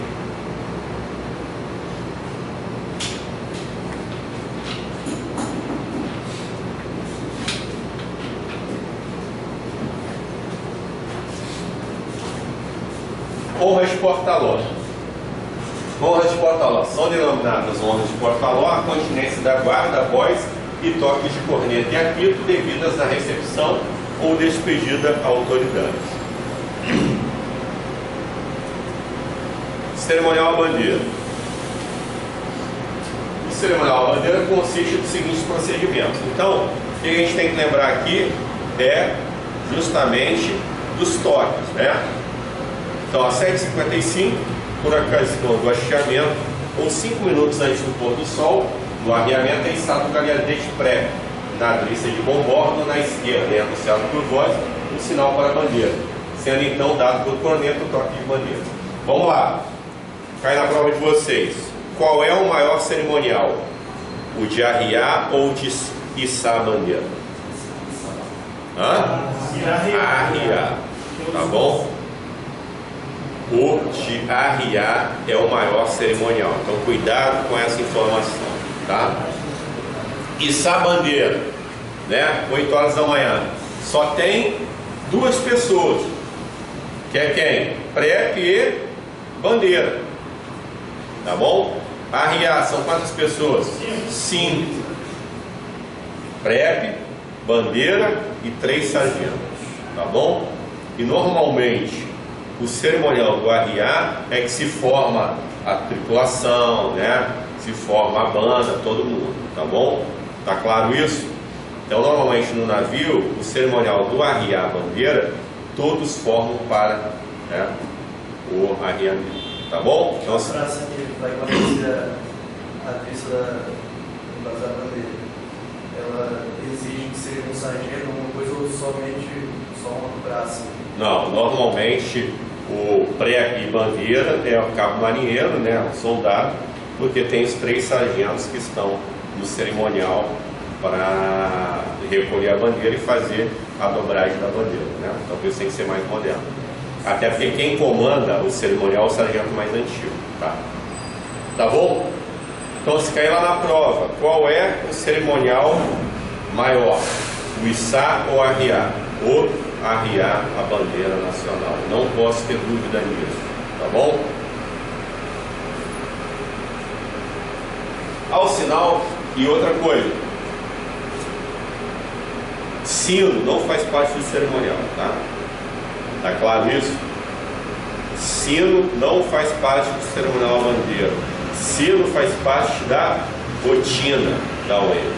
[SPEAKER 1] Honras de porta-ló. Honras de porta-ló são denominadas honras de porta-ló a continência da guarda, voz e toques de corneta e apito devidas na recepção ou despedida a autoridades. Cerimonial à bandeira. O cerimonial à bandeira consiste dos seguintes procedimentos. Então, o que a gente tem que lembrar aqui é justamente dos toques, né? Então, às 7h55, por ocasião do hasteamento, ou 5 minutos antes do pôr do sol, no arriamento é içado o galhardete prévio, na driça de bom bordo, na esquerda, é anunciado por voz, um sinal para a bandeira, sendo então dado por corneta o toque de bandeira. Vamos lá, cai na prova de vocês. Qual é o maior cerimonial? O de arriar ou de içar a bandeira? Arriar. Tá bom? O de arriar é o maior cerimonial. Então, cuidado com essa informação, tá? Içar a bandeira, né? 8 horas da manhã. Só tem duas pessoas. Que é quem? Prepe e bandeira. Tá bom? Arriar, são quantas pessoas? 5. Prepe, bandeira e 3 sargentos. Tá bom? E normalmente o cerimonial do arriar é que se forma a tripulação, né? Se forma a banda, todo mundo, tá bom? Tá claro isso? Então, normalmente no navio, o cerimonial do arriar a bandeira, todos formam para, né, o arriamento, tá bom? Então,
[SPEAKER 5] A praça que vai conhecer a driça da bandeira, ela exige que seja um sargento, alguma coisa, ou somente só uma praça?
[SPEAKER 1] não, normalmente o pré e bandeira é o cabo marinheiro, né, o soldado, porque tem os 3 sargentos que estão no cerimonial para recolher a bandeira e fazer a dobragem da bandeira, né? Talvez tem que ser mais moderno. Até porque quem comanda o cerimonial é o sargento mais antigo, tá? Tá bom? Então, se cair lá na prova, qual é o cerimonial maior? O içar ou arriar? O arriar a bandeira nacional. Não posso ter dúvida nisso, tá bom? Ao sinal, e outra coisa, sino não faz parte do cerimonial, tá? Tá claro isso? Sino não faz parte do cerimonial à bandeira. Sino faz parte da rotina da UEM,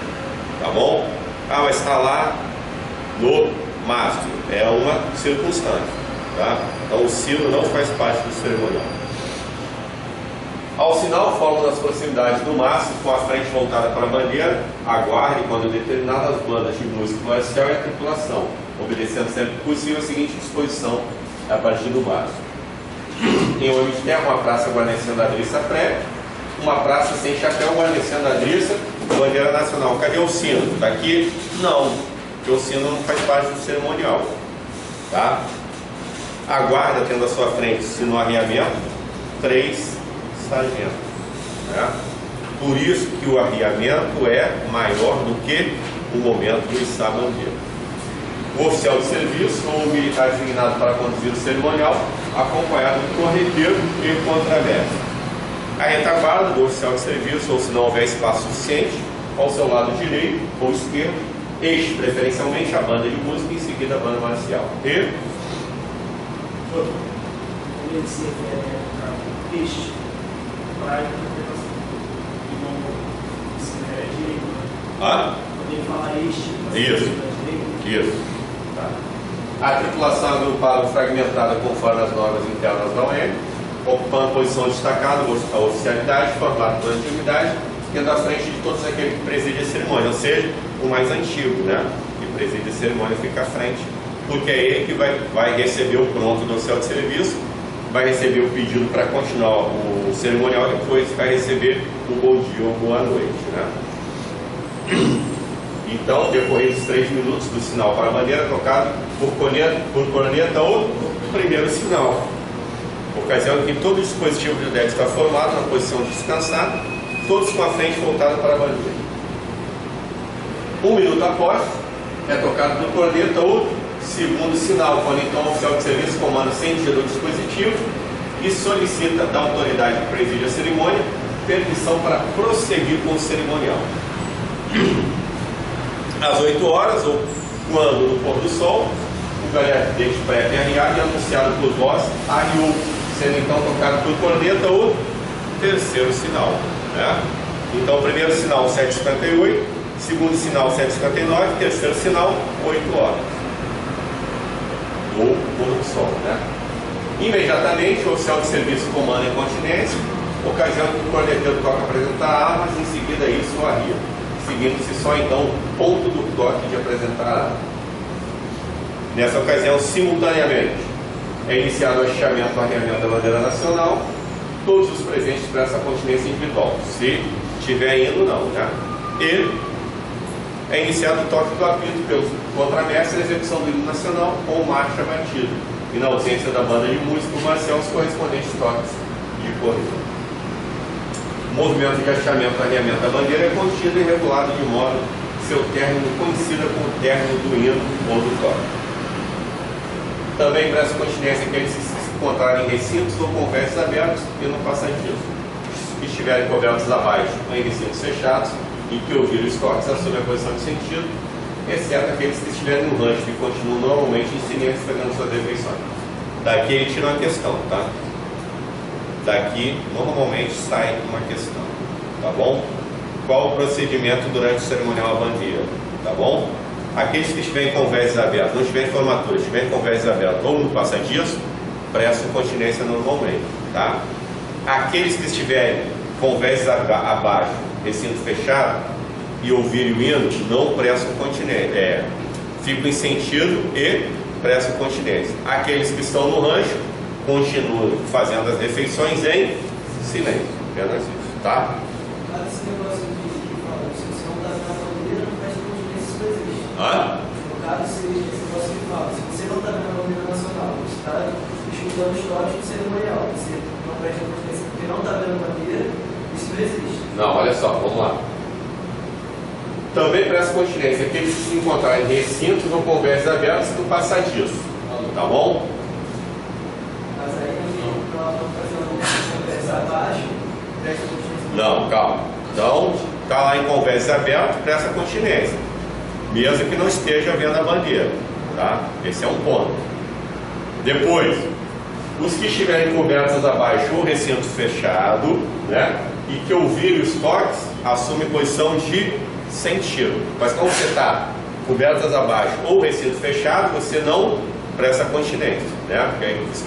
[SPEAKER 1] tá bom? Ah, mas está lá no mastro, é uma circunstância, tá? Então o sino não faz parte do cerimonial. Ao sinal, forma nas proximidades do mastro, com a frente voltada para a bandeira, aguarde quando determinadas bandas de música comercial e a tripulação, obedecendo sempre que possível a seguinte disposição a partir do mastro. Em homem de terra, uma praça guarnecendo a driça pré, uma praça sem chapéu guarnecendo a driça, bandeira nacional. Cadê o sino? Está aqui? Não, porque o sino não faz parte do cerimonial, tá? A guarda tendo à sua frente sino arriamento, 3 sargentos, né? Por isso que o arriamento é maior do que o momento do içar a bandeira. O oficial de serviço ou designado para conduzir o cerimonial, acompanhado do correteiro e contramestre. A retaguarda do oficial de serviço, ou se não houver espaço suficiente, ao seu lado direito ou esquerdo, este preferencialmente a banda de música e em seguida a banda marcial. E
[SPEAKER 3] Este para a interpretação. E não direito. Ele fala
[SPEAKER 1] Isso. Isso. Tá. A tripulação é agrupada ou fragmentada conforme as normas internas da OM, ocupando posição destacada, a oficialidade, formato da antiguidade, tendo à frente de todos aqueles que presidem a cerimônia, ou seja, o mais antigo, né? Que preside a cerimônia fica à frente, porque é ele que vai receber o pronto do oficial de serviço, vai receber o pedido para continuar o cerimonial e depois vai receber o bom dia ou boa noite, né? Então, decorridos 3 minutos do sinal para a bandeira, tocado por corneta ou primeiro sinal. Ocasião em que todo o dispositivo deve estar formado na posição de descansar, todos com a frente voltada para a bandeira. 1 minuto após, é tocado por corneta ou segundo sinal, quando então o oficial de serviço comanda sentido ao dispositivo e solicita da autoridade que preside a cerimônia permissão para prosseguir com o cerimonial. Às 8 horas, ou quando no pôr do sol, o galhardete pré-arriado e anunciado por voz arriou, sendo então tocado por corneta ou terceiro sinal, né? Então, primeiro sinal 7h58, segundo sinal 7h59, terceiro sinal 8 horas, ou pôr do sol, né? Imediatamente, o oficial de serviço comanda a incontinência, ocasião que o corneteiro toca apresentar armas, em seguida isso arria, seguindo-se só então o ponto do toque de apresentar armas. Nessa ocasião, simultaneamente, é iniciado o hasteamento do arriamento da bandeira nacional, todos os presentes prestam a continência individual, se tiver indo não, né? E é iniciado o toque do apito pelos contramestres, a execução do hino nacional com marcha batida, e na ausência da banda de música, o marcial, os correspondentes toques de corrida. O movimento de hasteamento e arriamento da bandeira é contido e regulado de modo que seu término coincida com o término do hino ou do toque. Também presta continência que eles se encontrarem em recintos ou conversos abertos e no passadiço, que estiverem cobertos abaixo ou em recintos fechados e que ouviram os toques assume a posição de sentido, exceto aqueles que estiverem no rancho e continuam normalmente em silêncio fazendo suas refeições. Daqui ele tira uma questão, tá? Daqui normalmente sai uma questão, tá bom? Qual o procedimento durante o cerimonial à bandeira, tá bom? Aqueles que estiverem com véus abertos, não estiverem em formatura, estiverem com véus abertos ou no passadiço, prestam continência normalmente, tá? Aqueles que estiverem com véus abaixo, recinto fechado, e ouvirem o hino, não prestam continência, ficam em sentido e prestam continência. Aqueles que estão no rancho, continuam fazendo as refeições em silêncio, apenas isso, tá?
[SPEAKER 5] Esse negócio que fala, se você não está vendo a bandeira, não presta continência, isso não existe. No caso, esse negócio que fala, se você não está vendo a bandeira nacional, você está escutando os toques do cerimonial, você não presta continência porque não está vendo a bandeira, isso não existe.
[SPEAKER 1] Não, olha só, vamos lá. Também presta continência aqueles que se encontrarem em recintos ou conversas abertas do passadiço, tá bom?
[SPEAKER 5] Mas aí não estão fazendo conversa abaixo, presta continência.
[SPEAKER 1] Não, calma. Então, está lá em conversa aberta, presta continência, mesmo que não esteja vendo a bandeira, tá? Esse é um ponto. Depois, os que estiverem cobertos abaixo ou recinto fechado, né? E que ouvirem os toques, assumem posição de sentido. Mas como você está cobertas abaixo ou recinto fechado, você não presta continência, né? Porque aí você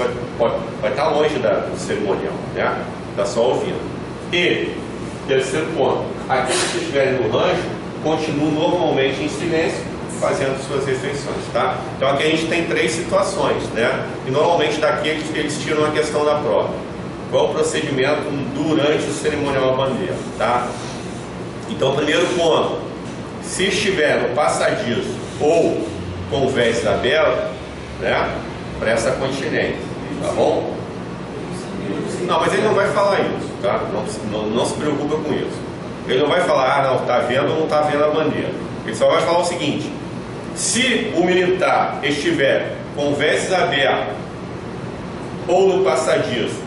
[SPEAKER 1] vai estar longe do cerimonial, né? Está só ouvindo. E, terceiro ponto, aqueles que estiverem no rancho continuam normalmente em silêncio, fazendo suas refeições, tá? Então aqui a gente tem 3 situações, né? E normalmente daqui eles tiram a questão da prova. Qual o procedimento durante o cerimonial à bandeira, tá? Então, primeiro ponto, se estiver no passadiço ou com véus abertos, né, presta continência, tá bom? Não, mas ele não vai falar isso, tá? Não se preocupa com isso. Ele não vai falar, não, está vendo ou não está vendo a bandeira. Ele só vai falar o seguinte: se o militar estiver com véus abertos ou no passadiço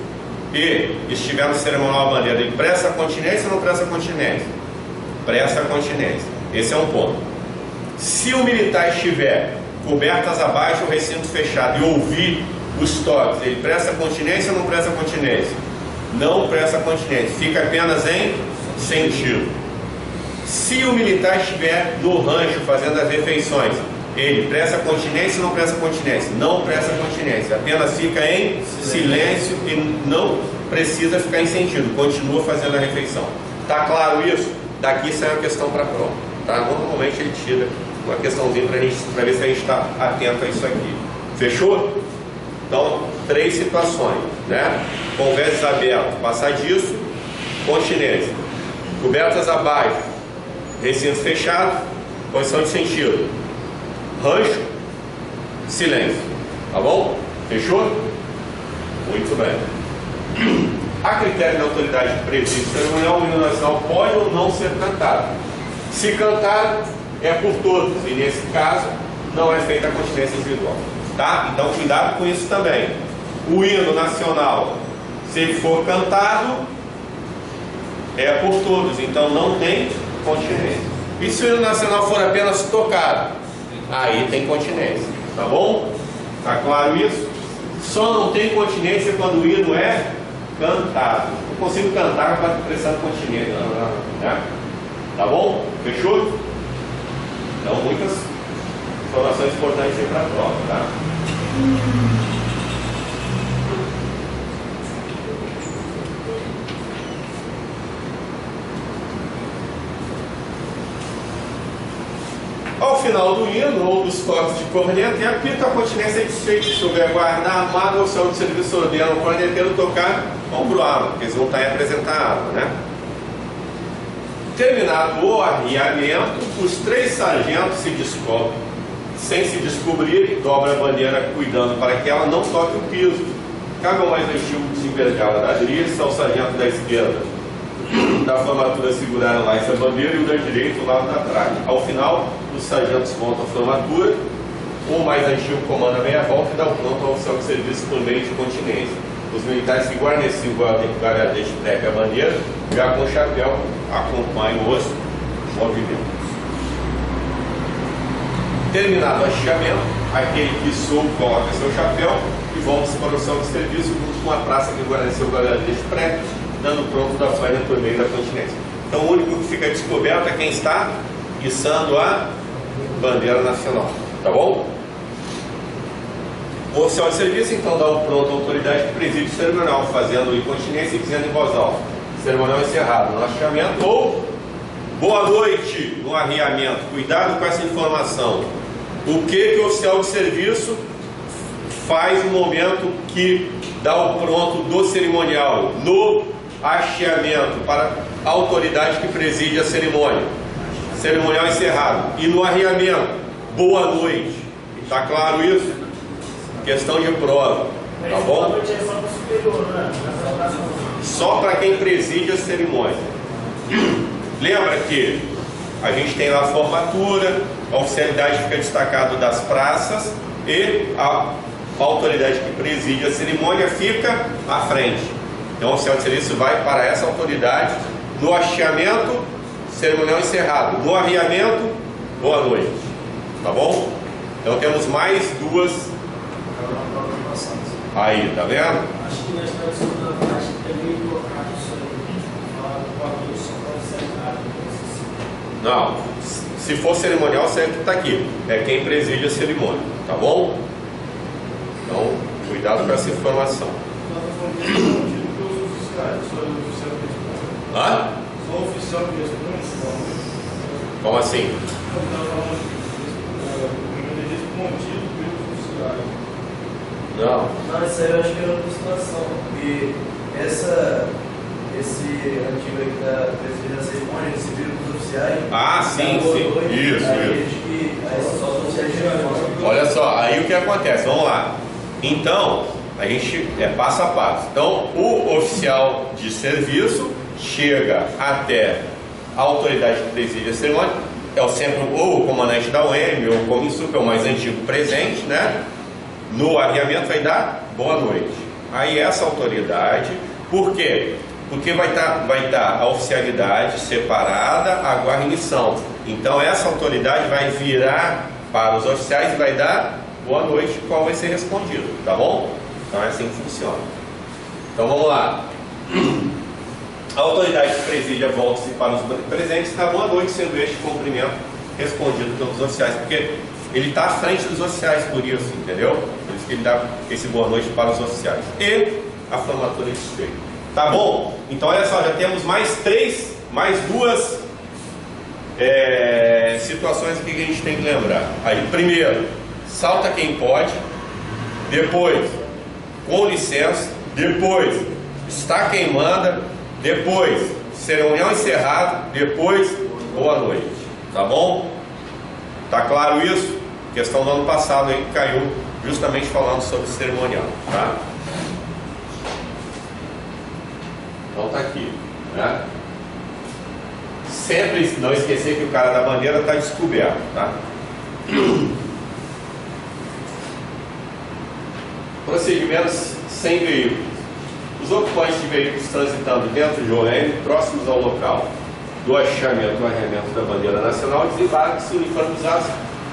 [SPEAKER 1] e estiver no cerimonial à bandeira, ele presta continência ou não presta continência? Presta continência. Esse é um ponto. Se o militar estiver cobertas abaixo ou recinto fechado e ouvir os toques, ele presta continência ou não presta continência? Não presta continência, fica apenas em sentido. Se o militar estiver no rancho fazendo as refeições, ele presta continência ou não presta continência? Não presta continência, apenas fica em silêncio e não precisa ficar em sentido, continua fazendo a refeição. Tá claro isso? Daqui sai uma questão para a prova, tá? Normalmente ele tira uma questãozinha para ver se a gente está atento a isso aqui. Fechou? Então, 3 situações, né? Conversas abertas, passar disso, continência. Cobertas abaixo, recinto fechado, posição de sentido. Rancho, silêncio. Tá bom? Fechou? Muito bem. A critério da autoridade presídio cerimonial, o hino nacional pode ou não ser cantado. Se cantar, é por todos. E nesse caso, não é feita a continência individual. Tá? Então, cuidado com isso também. O hino nacional, se ele for cantado, é por todos. Então, não tem continência. E se o hino nacional for apenas tocado, aí tem continência. Tá bom? Tá claro isso? Só não tem continência quando o hino é cantado. Eu consigo cantar para prestar continência. Né? Tá bom? Fechou? Então, muitas informações importantes aí para a prova, tá? Ao final do hino ou dos toques de corneta, e apito a continência de feito, se houver guardar armado ou céu de serviço ordena o corneteiro tocar ombro arma, porque eles vão estar em apresentar a arma, né? Terminado o arriamento, os 3 sargentos se descobrem. Sem se descobrir, dobra a bandeira cuidando para que ela não toque o piso. Cabe ao mais antigo desembergar da driça, ao sargento da esquerda da formatura segurar lá essa bandeira e o da direita o lado da trave. Ao final, os sargentos montam a formatura, o mais antigo comanda a meia volta e dá o pronto ao oficial de serviço por meio de continência. Os militares que guarneciam o galhardeiro de trepe a bandeira, já com o chapéu, acompanham os movimentos. Terminado o hasteamento, aquele que soube coloca seu chapéu e volta-se para o oficial de serviço junto com a praça que guarneceu o galhardeiro de trepe, dando pronto da faina por meio da continência. Então o único que fica descoberto é quem está içando a bandeira nacional. Tá bom? O oficial de serviço então dá o pronto à autoridade de presídio cerimonial, fazendo incontinência e dizendo em voz alta: cerimonial encerrado no hasteamento, ou boa noite no arriamento. Cuidado com essa informação. O que o oficial de serviço faz no momento que dá o pronto do cerimonial? No hasteamento, para a autoridade que preside a cerimônia. Cerimonial encerrado. E no arriamento, boa noite. Está claro isso? Questão de prova. Tá bom? Só para quem preside a cerimônia. Lembra que a gente tem lá a formatura, a oficialidade fica destacado das praças e a autoridade que preside a cerimônia fica à frente. Então o oficial de serviço vai para essa autoridade. No hasteamento, cerimonial encerrado. No arriamento, boa noite. Tá bom? Então temos mais 2 aí, tá vendo?
[SPEAKER 5] Acho que nós estamos estudando, acho que é meio colocado isso aí. Falar do bagulho só pode ser nada.
[SPEAKER 1] Não, se for cerimonial, sempre está aqui. É quem preside a cerimônia, tá bom? Então, cuidado com essa informação. Hã?
[SPEAKER 4] Só o oficial que responde.
[SPEAKER 1] Como assim? Não.
[SPEAKER 5] Não, isso aí eu acho que é outra situação, porque esse artigo aí que está presidindo a cerimônia, esse vira dos oficiais.
[SPEAKER 1] Ah, sim, sim. Isso.
[SPEAKER 5] Aí só os oficiais de
[SPEAKER 1] Olha só, aí o que acontece? Vamos lá. Então, a gente é passo a passo. Então, o oficial de serviço chega até a autoridade que preside a cerimônia, é sempre ou o comandante da OM, ou o comissário, que é o mais antigo presente, né? No arriamento vai dar boa noite. Aí essa autoridade, por quê? Porque vai dar a oficialidade separada, a guarnição. Então essa autoridade vai virar para os oficiais e vai dar boa noite, qual vai ser respondido, tá bom? Então é assim que funciona. Então vamos lá. A autoridade que presídia volta-se para os presentes, está boa noite, sendo este cumprimento respondido pelos oficiais, porque ele está à frente dos oficiais por isso, entendeu? Por isso que ele dá esse boa noite para os oficiais. E a formatura de despeito. Tá bom? Então olha só, já temos mais duas situações aqui que a gente tem que lembrar. Aí, primeiro, salta quem pode. Depois, com licença. Depois, está quem manda. Depois, cerimonial encerrado. Depois, boa noite. Tá bom? Tá claro isso? Questão do ano passado aí que caiu justamente falando sobre cerimonial, tá? Então tá aqui, né? Sempre não esquecer que o cara da bandeira está descoberto, tá? Procedimentos sem veículos. Os ocupantes de veículos transitando dentro de OM, próximos ao local do achamento ou arremento da bandeira nacional, desembarquem-se uniformizados,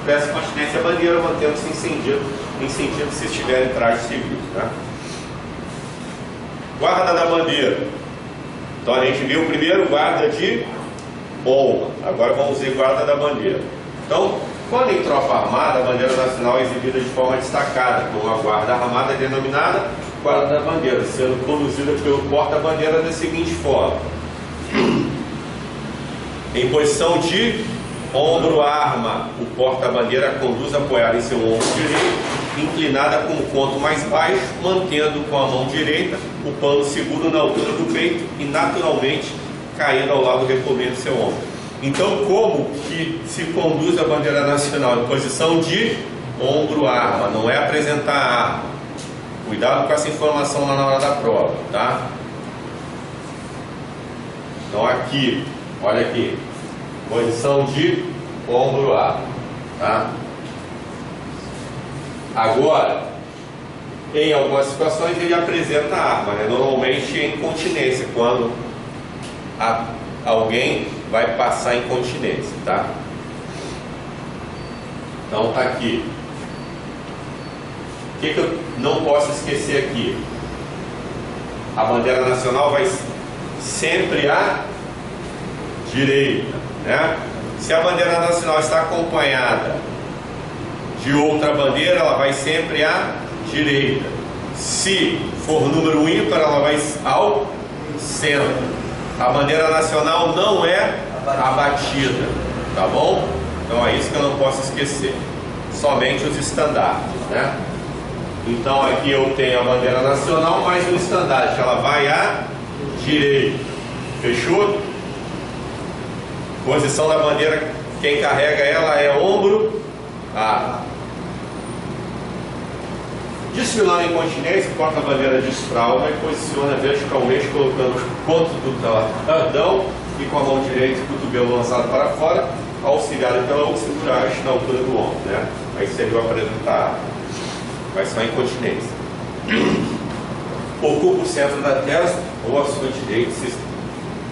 [SPEAKER 1] peçam continência à bandeira, mantendo-se em sentido se estiverem em trajes civis, né? Guarda da bandeira. Então a gente viu o primeiro guarda de honra, agora vamos ver guarda da bandeira. Então, quando em tropa armada, a bandeira nacional é exibida de forma destacada, com uma guarda armada denominada guarda da bandeira, sendo conduzida pelo porta-bandeira da seguinte forma: em posição de ombro-arma, o porta-bandeira conduz apoiado em seu ombro direito, inclinada com o ponto mais baixo, mantendo com a mão direita o pano seguro na altura do peito e naturalmente caindo ao lado recobrindo seu ombro. Então, como que se conduz a bandeira nacional? Em posição de ombro-arma, não é apresentar a arma. Cuidado com essa informação lá na hora da prova, tá? Então aqui, olha aqui, posição de ombro-arma, tá? Agora, em algumas situações ele apresenta a arma, né? Normalmente em incontinência, quando alguém vai passar incontinência, tá? Então tá aqui. O que eu não posso esquecer aqui? A bandeira nacional vai sempre à direita, né? Se a bandeira nacional está acompanhada de outra bandeira, ela vai sempre à direita. Se for número ímpar, ela vai ao centro. A bandeira nacional não é abatida, tá bom? Então é isso que eu não posso esquecer. Somente os estandartes, né? Então aqui eu tenho a bandeira nacional mais um estandarte, ela vai à direita. Fechou? Posição da bandeira, quem carrega ela é ombro arma. Desfilando em continência, o porta-bandeira desfralda e posiciona verticalmente, colocando o ponto do taladão e com a mão direita e o cotovelo lançado para fora, auxiliado pela outra segura haste na altura do ombro, né? Aí seria o apresentar, vai só em continência. Ocupa o centro da testa ou a sua direita, se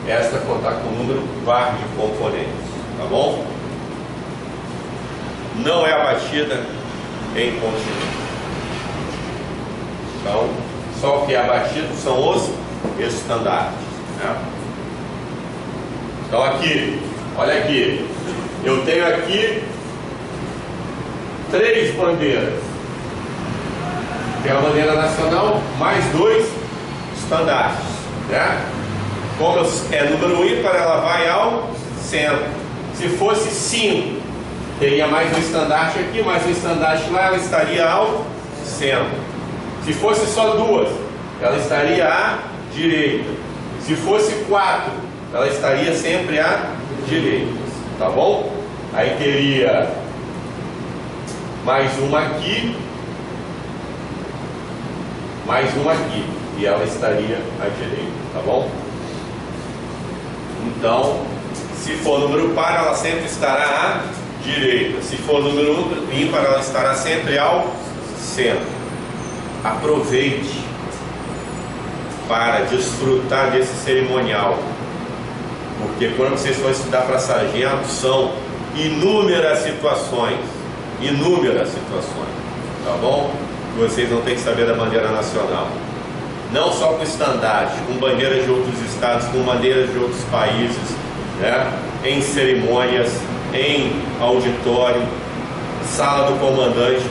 [SPEAKER 1] esta contar com o número par de componentes, tá bom? Não é abatida em continência. Então, só o que é abatido são os estandartes, né? Então aqui, olha aqui, eu tenho aqui 3 bandeiras. Tem a bandeira nacional mais 2 estandartes, né? Como é número ímpar, ela vai ao centro. Se fosse 5, teria mais um estandarte aqui, mais um estandarte lá, ela estaria ao centro. Se fosse só 2, ela estaria à direita. Se fosse 4, ela estaria sempre à direita, tá bom? Aí teria mais uma aqui, mais uma aqui, e ela estaria à direita, tá bom? Então, se for número par, ela sempre estará à direita. Se for número ímpar, ela estará sempre ao centro. Aproveite para desfrutar desse cerimonial, porque quando vocês forem estudar para sargento, são inúmeras situações, tá bom? Vocês não têm que saber da bandeira nacional. não só com estandartes, com bandeiras de outros estados, com bandeiras de outros países, né? Em cerimônias, em auditório, sala do comandante,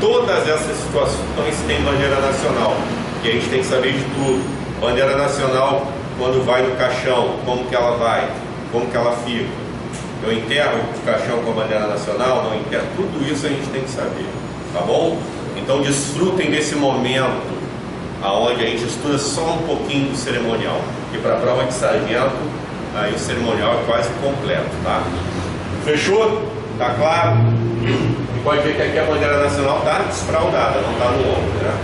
[SPEAKER 1] todas essas situações têm bandeira nacional, e a gente tem que saber de tudo. Bandeira nacional, quando vai no caixão, como que ela vai, como que ela fica. Eu enterro o caixão com a bandeira nacional, não enterro, tudo isso a gente tem que saber, tá bom? Então desfrutem desse momento, aonde a gente estuda só um pouquinho do cerimonial, e para a prova de sargento, aí o cerimonial é quase completo, tá? Fechou? Tá claro? E pode ver que aqui a bandeira nacional está desfraldada, não está no ombro, né?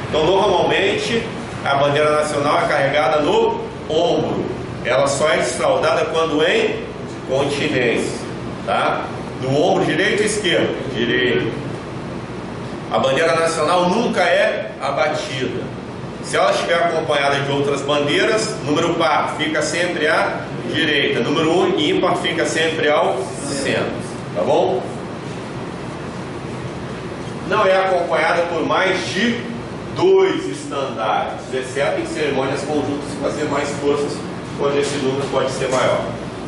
[SPEAKER 1] Então normalmente a bandeira nacional é carregada no ombro, ela só é desfraldada quando em continência, tá? No ombro direito ou esquerdo? Direito. A bandeira nacional nunca é abatida. Se ela estiver acompanhada de outras bandeiras, número par fica sempre à direita, número ímpar fica sempre ao centro, tá bom? Não é acompanhada por mais de 2 estandartes, exceto em cerimônias conjuntas que fazer mais forças, quando esse número pode ser maior.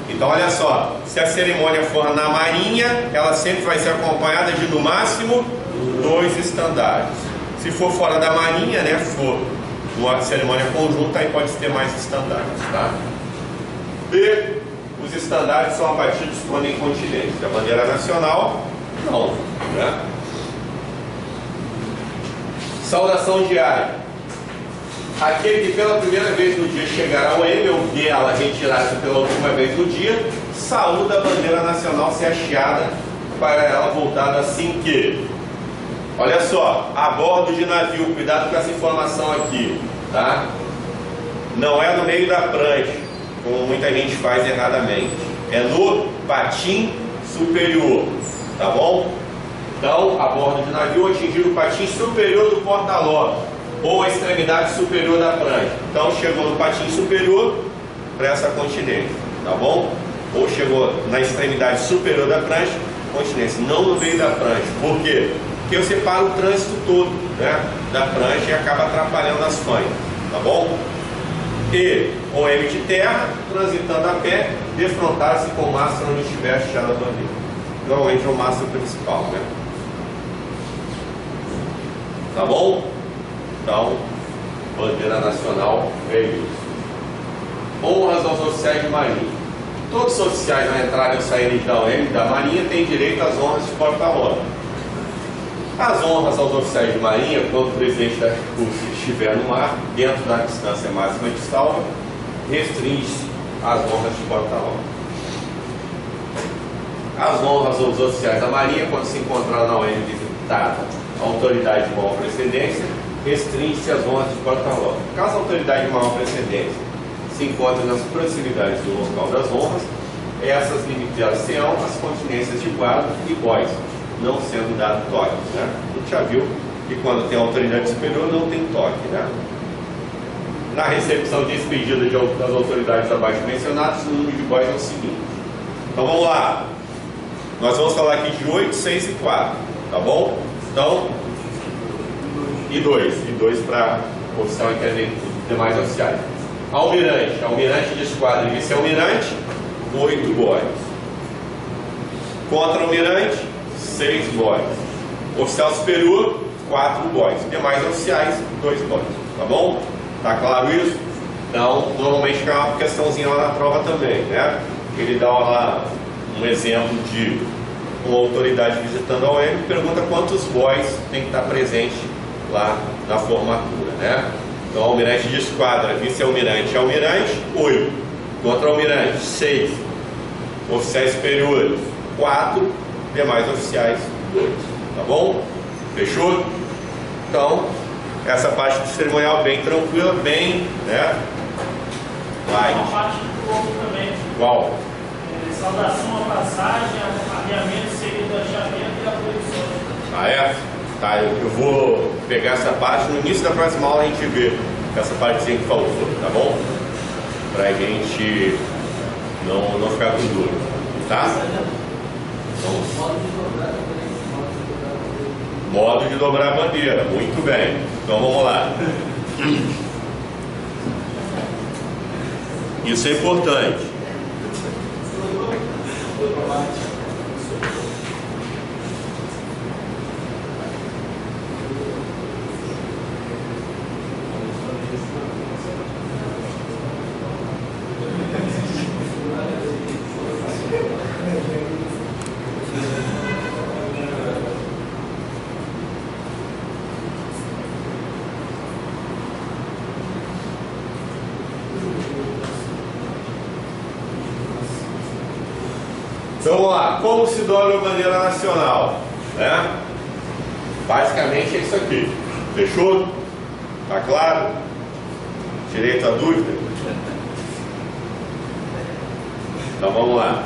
[SPEAKER 1] Então olha só, se a cerimônia for na marinha, ela sempre vai ser acompanhada de no máximo 2 estandartes. Se for fora da marinha, né, for uma cerimônia conjunta, aí pode ter mais estandartes, tá? E os estandartes são abatidos quando em continência. A bandeira nacional, não, né? Saudação diária. Aquele que pela primeira vez no dia chegar ao M, ou dela retirar-se pela última vez no dia, saúda a bandeira nacional se hasteada para ela voltada assim que... Olha só, a bordo de navio, cuidado com essa informação aqui, tá? Não é no meio da prancha, como muita gente faz erradamente. É no patim superior, tá bom? Então, a bordo de navio, atingir o patim superior do porta-lobos, ou a extremidade superior da prancha. Então, chegou no patim superior, presta continência, tá bom? Ou chegou na extremidade superior da prancha, continência, não no meio da prancha. Por quê? Porque você para o trânsito todo, né, da prancha e acaba atrapalhando as fanhas, tá bom? E o M de terra, transitando a pé, defrontar-se com o mastro onde estiver hasteada a bandeira. Normalmente é o mastro principal, né? Tá bom? Então, bandeira nacional é isso. Honras aos oficiais de marinha. Todos os oficiais na entrada e saída da OM da marinha têm direito às honras de porta-roda. As honras aos oficiais de marinha, quando o presidente da República estiver no mar, dentro da distância máxima de salva, restringe-se às honras de porta-roda. As honras aos oficiais da marinha, quando se encontrar na OM visitada a autoridade de maior precedência, restringe-se às honras de porta-roda. Caso a autoridade de maior precedência se encontre nas proximidades do local das honras, essas limitar-se-ão às continências de guarda e bois, não sendo dado toque, né? A gente já viu que quando tem autoridade superior não tem toque, né? Na recepção de despedida das autoridades abaixo mencionadas, o número de bois é o seguinte. Então vamos lá. Nós vamos falar aqui de 8, 6 e 4, tá bom? Então, e 2 para oficial e demais oficiais. Almirante de esquadra e vice-almirante, 8 bois. Contra-almirante, 6 bois. Oficial superior, 4 bois. Demais oficiais, 2 bois. Tá bom? Tá claro isso? Então, normalmente fica uma questãozinha lá na prova também, né? Ele dá lá um exemplo de uma autoridade visitando a OM e pergunta quantos bois tem que estar presente lá na formatura, né? Então, almirante de esquadra, vice-almirante e almirante, 8. Contra-almirante, 6. Oficiais superiores, 4. Demais oficiais, 2. Tá bom? Fechou? Então, essa parte do cerimonial bem tranquila, bem, né? Light.
[SPEAKER 3] Uma parte do corpo também.
[SPEAKER 1] Qual?
[SPEAKER 3] Saudação à passagem, aviamento seguido do achamento e a posição.
[SPEAKER 1] Ah, é? Tá, eu vou pegar essa parte no início da próxima aula, a gente vê essa partezinha que faltou, tá bom? Pra gente não ficar com dúvida, tá? Então, modo de dobrar a bandeira, muito bem. Então vamos lá. Isso é importante. Então vamos lá, como se dobra a bandeira nacional, né? Basicamente é isso aqui. Fechou? Tá claro? Direito à dúvida? Então vamos lá.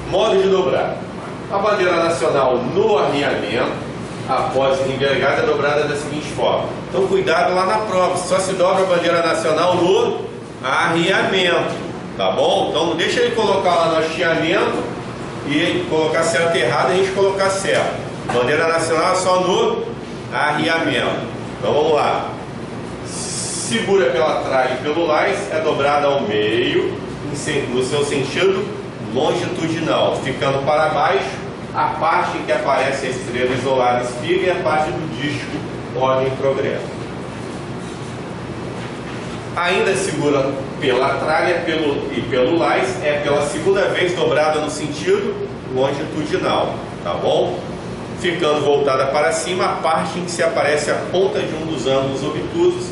[SPEAKER 1] Modo de dobrar. A bandeira nacional no arriamento, após envergada, é dobrada da seguinte forma. Então cuidado lá na prova, só se dobra a bandeira nacional no arriamento, tá bom? Então não deixa ele colocar lá no hasteamento e colocar certo e errado e a gente colocar certo. Bandeira nacional é só no arriamento. Então vamos lá. Segura pela tralha e pelo lás, é dobrada ao meio, no seu sentido longitudinal, ficando para baixo a parte em que aparece a estrela isolada espiga e a parte do disco ordem e progresso. Ainda segura pela tralha e pelo lás, é pela segunda vez dobrada no sentido longitudinal, tá bom? Ficando voltada para cima a parte em que se aparece a ponta de um dos ângulos obtusos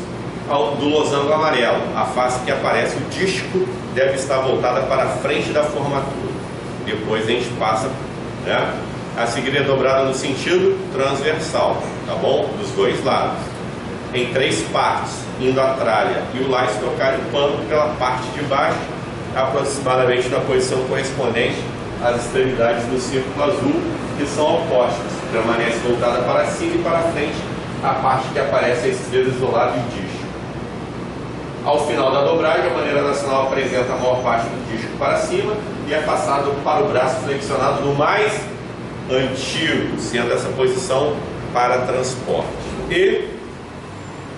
[SPEAKER 1] do losango amarelo. A face que aparece o disco deve estar voltada para a frente da formatura. Depois a gente passa, né? A seguir é dobrada no sentido transversal, tá bom? Dos dois lados. Em 3 partes, indo a tralha e o lás tocar o pano pela parte de baixo, aproximadamente na posição correspondente às extremidades do círculo azul, que são opostas. Permanece voltada para cima e para frente a parte que aparece a estrela isolada e o disco. Ao final da dobragem, a bandeira nacional apresenta a maior parte do disco para cima e é passado para o braço flexionado no mais antigo, sendo essa posição para transporte. E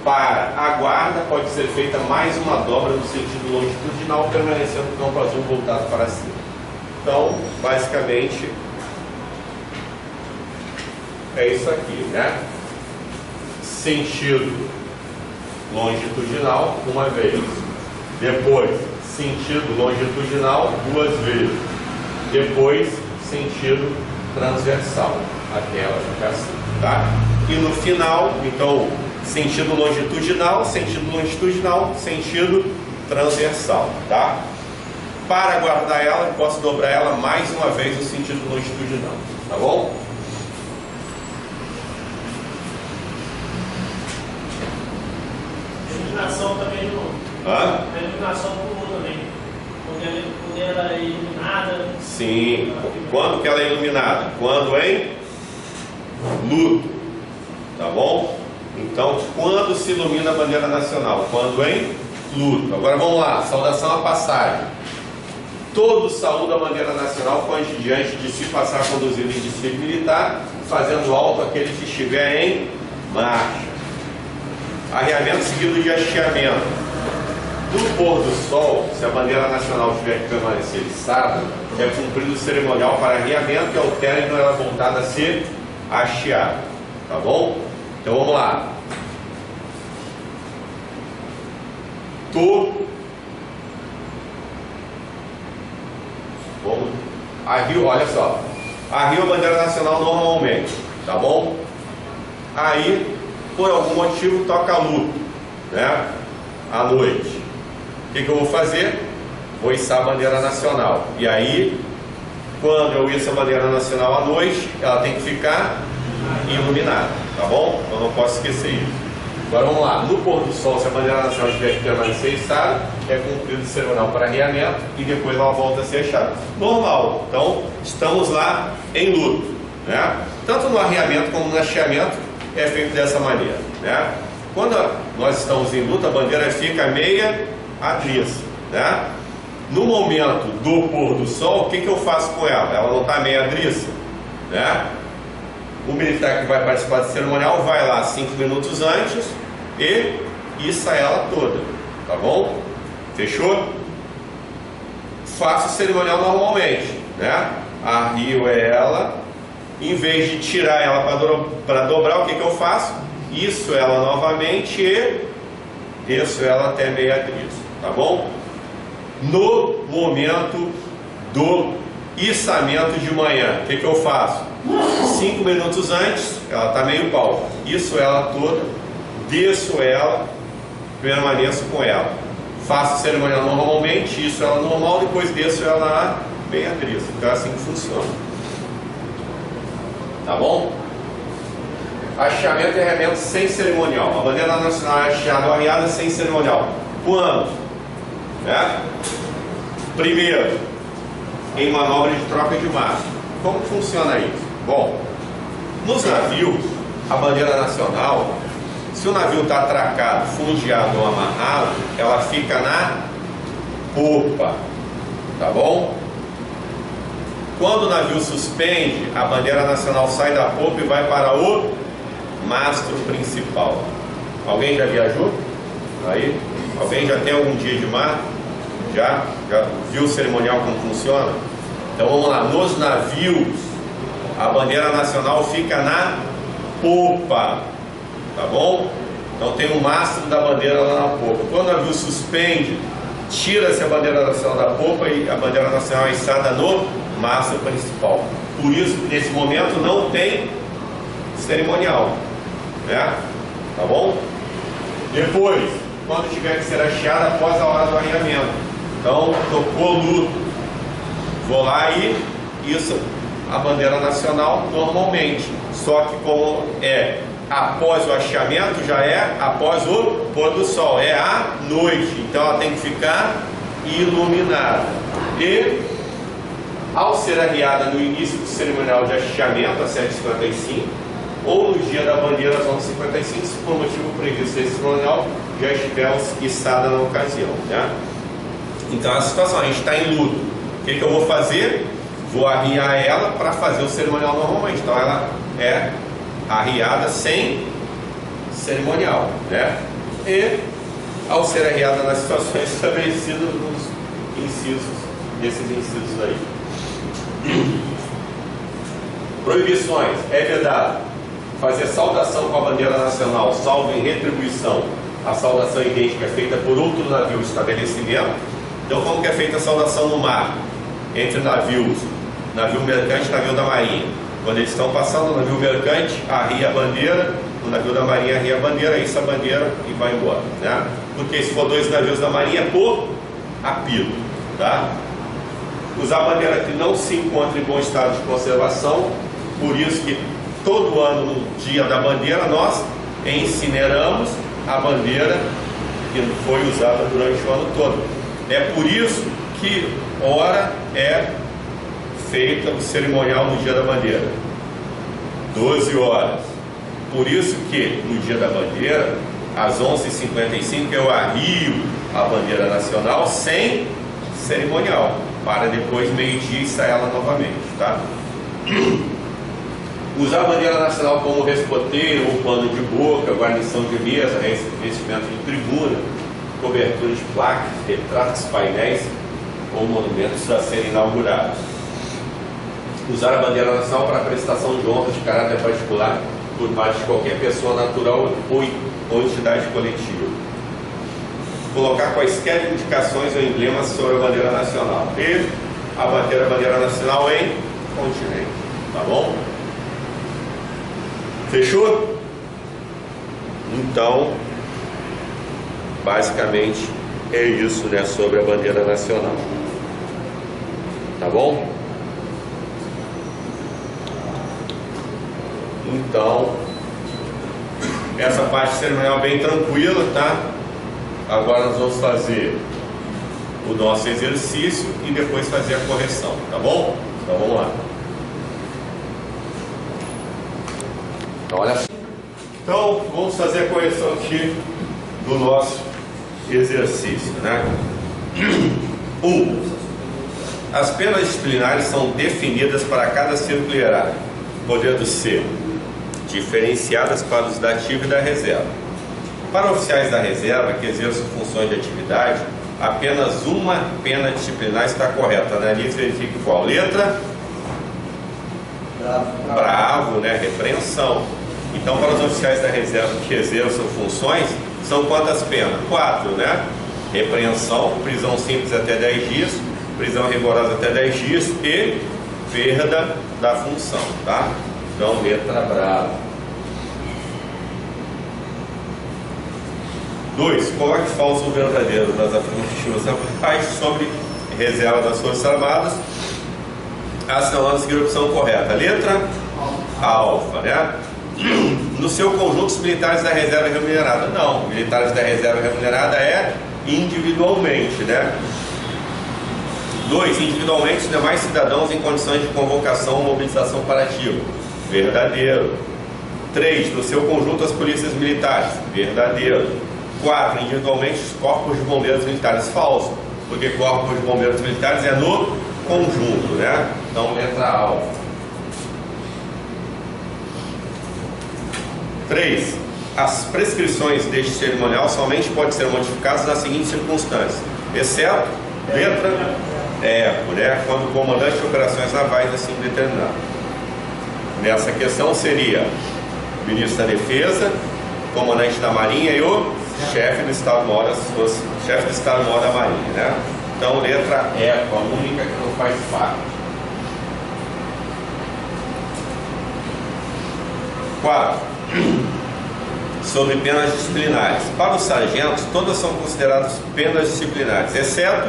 [SPEAKER 1] para a guarda pode ser feita mais uma dobra no sentido longitudinal, permanecendo o campo azul voltado para cima. Então, basicamente, é isso aqui, né? Sentido longitudinal, uma vez. Depois, sentido longitudinal, 2 vezes. Depois, sentido transversal, até ela ficar assim, tá? E no final, então, sentido longitudinal, sentido transversal, tá? Para guardar ela, eu posso dobrar ela mais uma vez no sentido longitudinal, tá bom?
[SPEAKER 3] Iluminação também não.
[SPEAKER 1] Hã?
[SPEAKER 3] A iluminação pulou também. Quando ela é iluminada.
[SPEAKER 1] Sim. Quando que ela é iluminada? Quando em luto, tá bom? Então, quando se ilumina a bandeira nacional? Quando em luto. Agora vamos lá, saudação à passagem. Todos saúdam a bandeira nacional diante de se passar conduzido em desfile militar, fazendo alto aquele que estiver em marcha. Arriamento seguido de hasteamento. No pôr do sol, se a bandeira nacional tiver que permanecer içada, é cumprido o cerimonial para arriamento, e ao término ela é voltada a ser hasteada, tá bom? Então vamos lá. Arrio, olha só. Arrio a bandeira nacional normalmente, tá bom? Aí, por algum motivo, toca luto, né? À noite. O que eu vou fazer? Vou içar a bandeira nacional. E aí, quando eu iço a bandeira nacional à noite, ela tem que ficar iluminada, tá bom? Eu não posso esquecer isso. Agora vamos lá. No pôr do sol, se a bandeira nacional tiver que permanecer içada, é cumprido o cerimonial para arriamento e depois ela volta a ser achada. Normal. Então, estamos lá em luto, né? Tanto no arriamento como no hasteamento é feito dessa maneira, né? Quando nós estamos em luta, a bandeira fica meia adriça, né? No momento do pôr do sol, o que eu faço com ela? Ela não está meia adriça, né? O militar que vai participar do cerimonial vai lá 5 minutos antes e issa ela toda, tá bom? Fechou? faço o cerimonial normalmente, né? Arrio ela, em vez de tirar ela para dobrar, o que eu faço? Isso ela novamente e desço ela até meia-driço, tá bom? No momento do içamento de manhã, o que eu faço? 5 minutos antes, ela está meio pau, isso ela toda, desço ela, permaneço com ela, faço o cerimonial normalmente, isso ela normal, depois desço ela a meia-driço. Então é assim que funciona, tá bom? Hasteamento e arreamento sem cerimonial. A bandeira nacional é hasteada ou arriada sem cerimonial. Quando? Né? Primeiro, em manobra de troca de mastro. Como funciona isso? Bom, nos navios, a bandeira nacional, se o navio está atracado, fundeado ou amarrado, ela fica na popa, tá bom? Quando o navio suspende, a bandeira nacional sai da popa e vai para o mastro principal. Alguém já viajou? Aí? Alguém já tem algum dia de mar? Já viu o cerimonial como funciona? Então vamos lá, nos navios a bandeira nacional fica na popa, tá bom? Então tem um mastro da bandeira lá na popa. Quando o navio suspende, tira-se a bandeira nacional da popa e a bandeira nacional é içada no mastro principal. Por isso, nesse momento não tem cerimonial, né? Tá bom? Depois, quando tiver que ser hasteada após a hora do arriamento, então tocou luto, vou lá e isso a bandeira nacional normalmente, só que como é após o hasteamento, já é após o pôr do sol, é à noite, então ela tem que ficar iluminada. E ao ser arriada no início do cerimonial de hasteamento às 7h55 ou no dia da bandeira às 11h55, se por motivo previsto esse cerimonial já estiver içada na ocasião, né? Então a situação, a gente está em luto, o que eu vou fazer? Vou arriar ela para fazer o cerimonial normalmente. Então ela é arriada sem cerimonial, né? E ao ser arriada nas situações estabelecidas nos incisos, desses incisos aí. Proibições: é vedado fazer saudação com a bandeira nacional, salvo em retribuição a saudação idêntica feita por outro navio estabelecimento. Então como que é feita a saudação no mar? Entre navios, navio mercante e navio da marinha. Quando eles estão passando, o navio mercante arria a bandeira, o navio da marinha arria a bandeira, isso a bandeira e vai embora, né? Porque se for dois navios da marinha, por apito, tá? Usar a bandeira que não se encontra em bom estado de conservação, por isso que todo ano, no dia da bandeira, nós incineramos a bandeira que foi usada durante o ano todo. É por isso que ora é feita o cerimonial no dia da bandeira, 12 horas. Por isso que no dia da bandeira, às 11h55, eu arrio a bandeira nacional sem cerimonial, para depois meio-dia içar ela novamente, tá? Usar a bandeira nacional como respoteiro ou pano de boca, guarnição de mesa, revestimento de tribuna, cobertura de placas, retratos, painéis ou monumentos a serem inaugurados. Usar a bandeira nacional para prestação de honras de caráter particular por parte de qualquer pessoa natural ou entidade coletiva. Colocar quaisquer indicações ou emblemas sobre a bandeira nacional. E a bandeira nacional em continente. Tá bom? Fechou? Então, basicamente é isso, né, sobre a bandeira nacional. Tá bom? Então, essa parte cerimonial bem tranquila, tá? Agora nós vamos fazer o nosso exercício e depois fazer a correção, tá bom? Então vamos lá. Então olha só. Então vamos fazer a correção aqui do nosso exercício, né? 1. As penas disciplinares são definidas para cada círculo hierárquico, podendo ser diferenciadas para os da ativa e da reserva. Para oficiais da reserva que exerçam funções de atividade, apenas uma pena disciplinar está correta. Analise e verifique qual. Letra? Bravo, né? Repreensão. Então, para os oficiais da reserva que exerçam funções, são quantas penas? 4, né? Repreensão, prisão simples até 10 dias, prisão rigorosa até 10 dias e perda da função, tá? Então, letra brava. 2. Coloque falso ou verdadeiro nas afirmativas abaixo sobre reserva das Forças Armadas, assinalando a seguir a opção correta. Letra alfa, né? No seu conjunto, os militares da reserva remunerada. Não, militares da reserva remunerada é individualmente, né? 2. Individualmente, os demais cidadãos em condições de convocação ou mobilização para ativo. Verdadeiro. 3. No seu conjunto, as polícias militares. Verdadeiro. 4. Individualmente, os corpos de bombeiros militares. Falso, porque corpos de bombeiros militares é no conjunto, né? Então, letra alfa. 3. As prescrições deste cerimonial somente podem ser modificadas nas seguintes circunstâncias, exceto letra eco, né? Quando o comandante de operações navais assim determinar. Nessa questão seria o ministro da Defesa, o comandante da Marinha e o chefe do Estado-Maior, chefe do Estado-Maior da Marinha, né? Então, letra eco, a única que não faz parte. 4. Sobre penas disciplinares. Para os sargentos, todas são consideradas penas disciplinares, exceto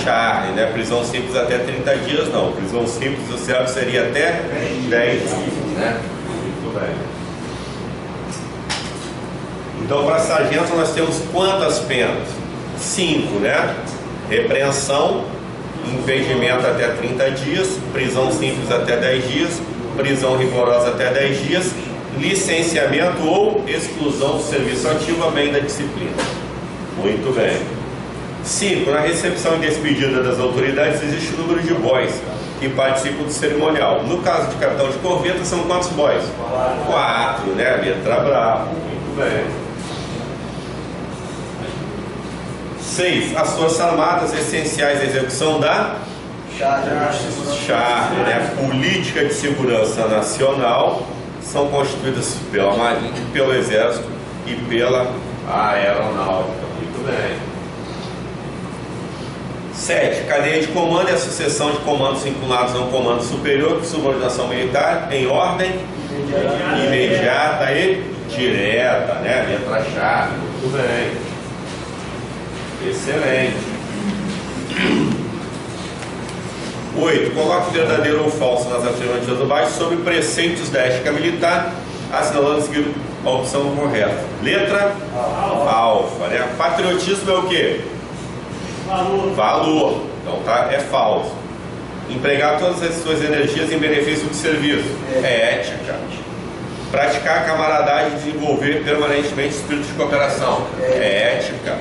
[SPEAKER 1] charne, né? Prisão simples até 30 dias, não. Prisão simples, o certo seria até 10 dias, né? Muito bem. Então, para sargento, nós temos quantas penas? 5, né? Repreensão, impedimento até 30 dias, prisão simples até 10 dias, prisão rigorosa até 10 dias, licenciamento ou exclusão do serviço ativo, a bem da disciplina. Muito bem. 5. Na recepção e despedida das autoridades existe o número de boys que participam do cerimonial. No caso de capitão de corveta, são quantos boys? 4, né? Letra brava. Muito bem. 6. As Forças Armadas essenciais à execução da charge, né? Política de segurança nacional são constituídas pela Marinha, pelo Exército e pela Aeronáutica. Muito bem. 7. Cadeia de comando é a sucessão de comandos vinculados a um comando superior com subordinação militar em ordem imediata e direta, né? Letra chave. Muito bem. Excelente. 8. Coloque verdadeiro ou falso nas afirmativas abaixo sobre preceitos da ética militar, assinalando seguir a opção correta. Letra alfa, né? Patriotismo é o quê? Valor. Então tá, é falso. Empregar todas as suas energias em benefício do serviço. É ética. Praticar a camaradagem e desenvolver permanentemente espírito de cooperação. É ética.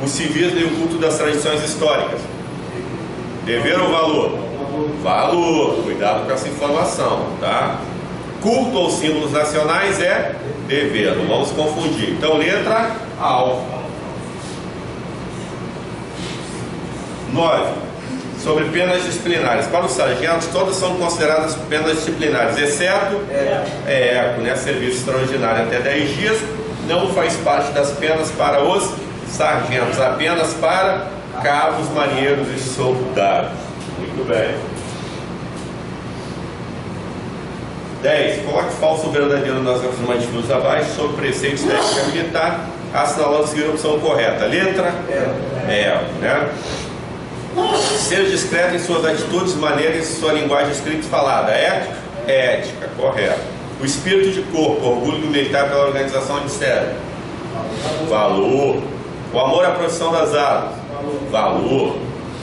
[SPEAKER 1] O civismo e o culto das tradições históricas. Dever ou valor? Valor. Cuidado com essa informação, tá? Culto aos símbolos nacionais é dever, não vamos confundir. Então, letra alfa. 9. Sobre penas disciplinares. Para os sargentos, todas são consideradas penas disciplinares, exceto eco, né? Serviço extraordinário até 10 dias. Não faz parte das penas para os sargentos, apenas para cabos, marinheiros e soldados. Muito bem. 10. Coloque falso ou verdadeiro nas afirmativas abaixo sobre preceitos da ética militar, assinalando seguir a opção correta. Letra né? Ser discreto em suas atitudes, maneiras e sua linguagem escrita e falada. Ética, correto. O espírito de corpo, orgulho do militar pela organização de série. Valor. O amor à profissão das armas. Valor.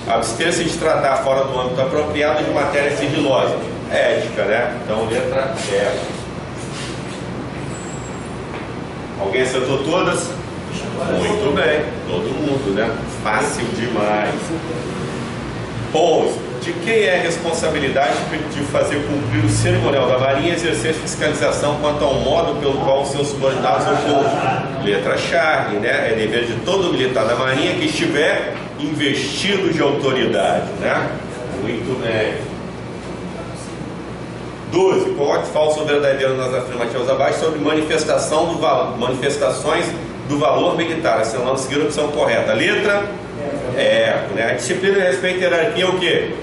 [SPEAKER 1] Abster-se de tratar fora do âmbito apropriado de matéria sigilosa. Ética, né? Então, letra E. Alguém acertou todas? Muito bem. Todo mundo, né? Fácil demais. 11. De quem é a responsabilidade de fazer cumprir o cerimonial da Marinha e exercer fiscalização quanto ao modo pelo qual os seus subordinados ocorrem? Letra Charlie, né? É dever de todo militar da Marinha que estiver investido de autoridade, né? Muito bem. 12. Coloque falso ou verdadeiro nas afirmativas abaixo sobre manifestações do valor militar, assinalando seguir a opção correta. Letra né? A disciplina de respeito e hierarquia é o quê?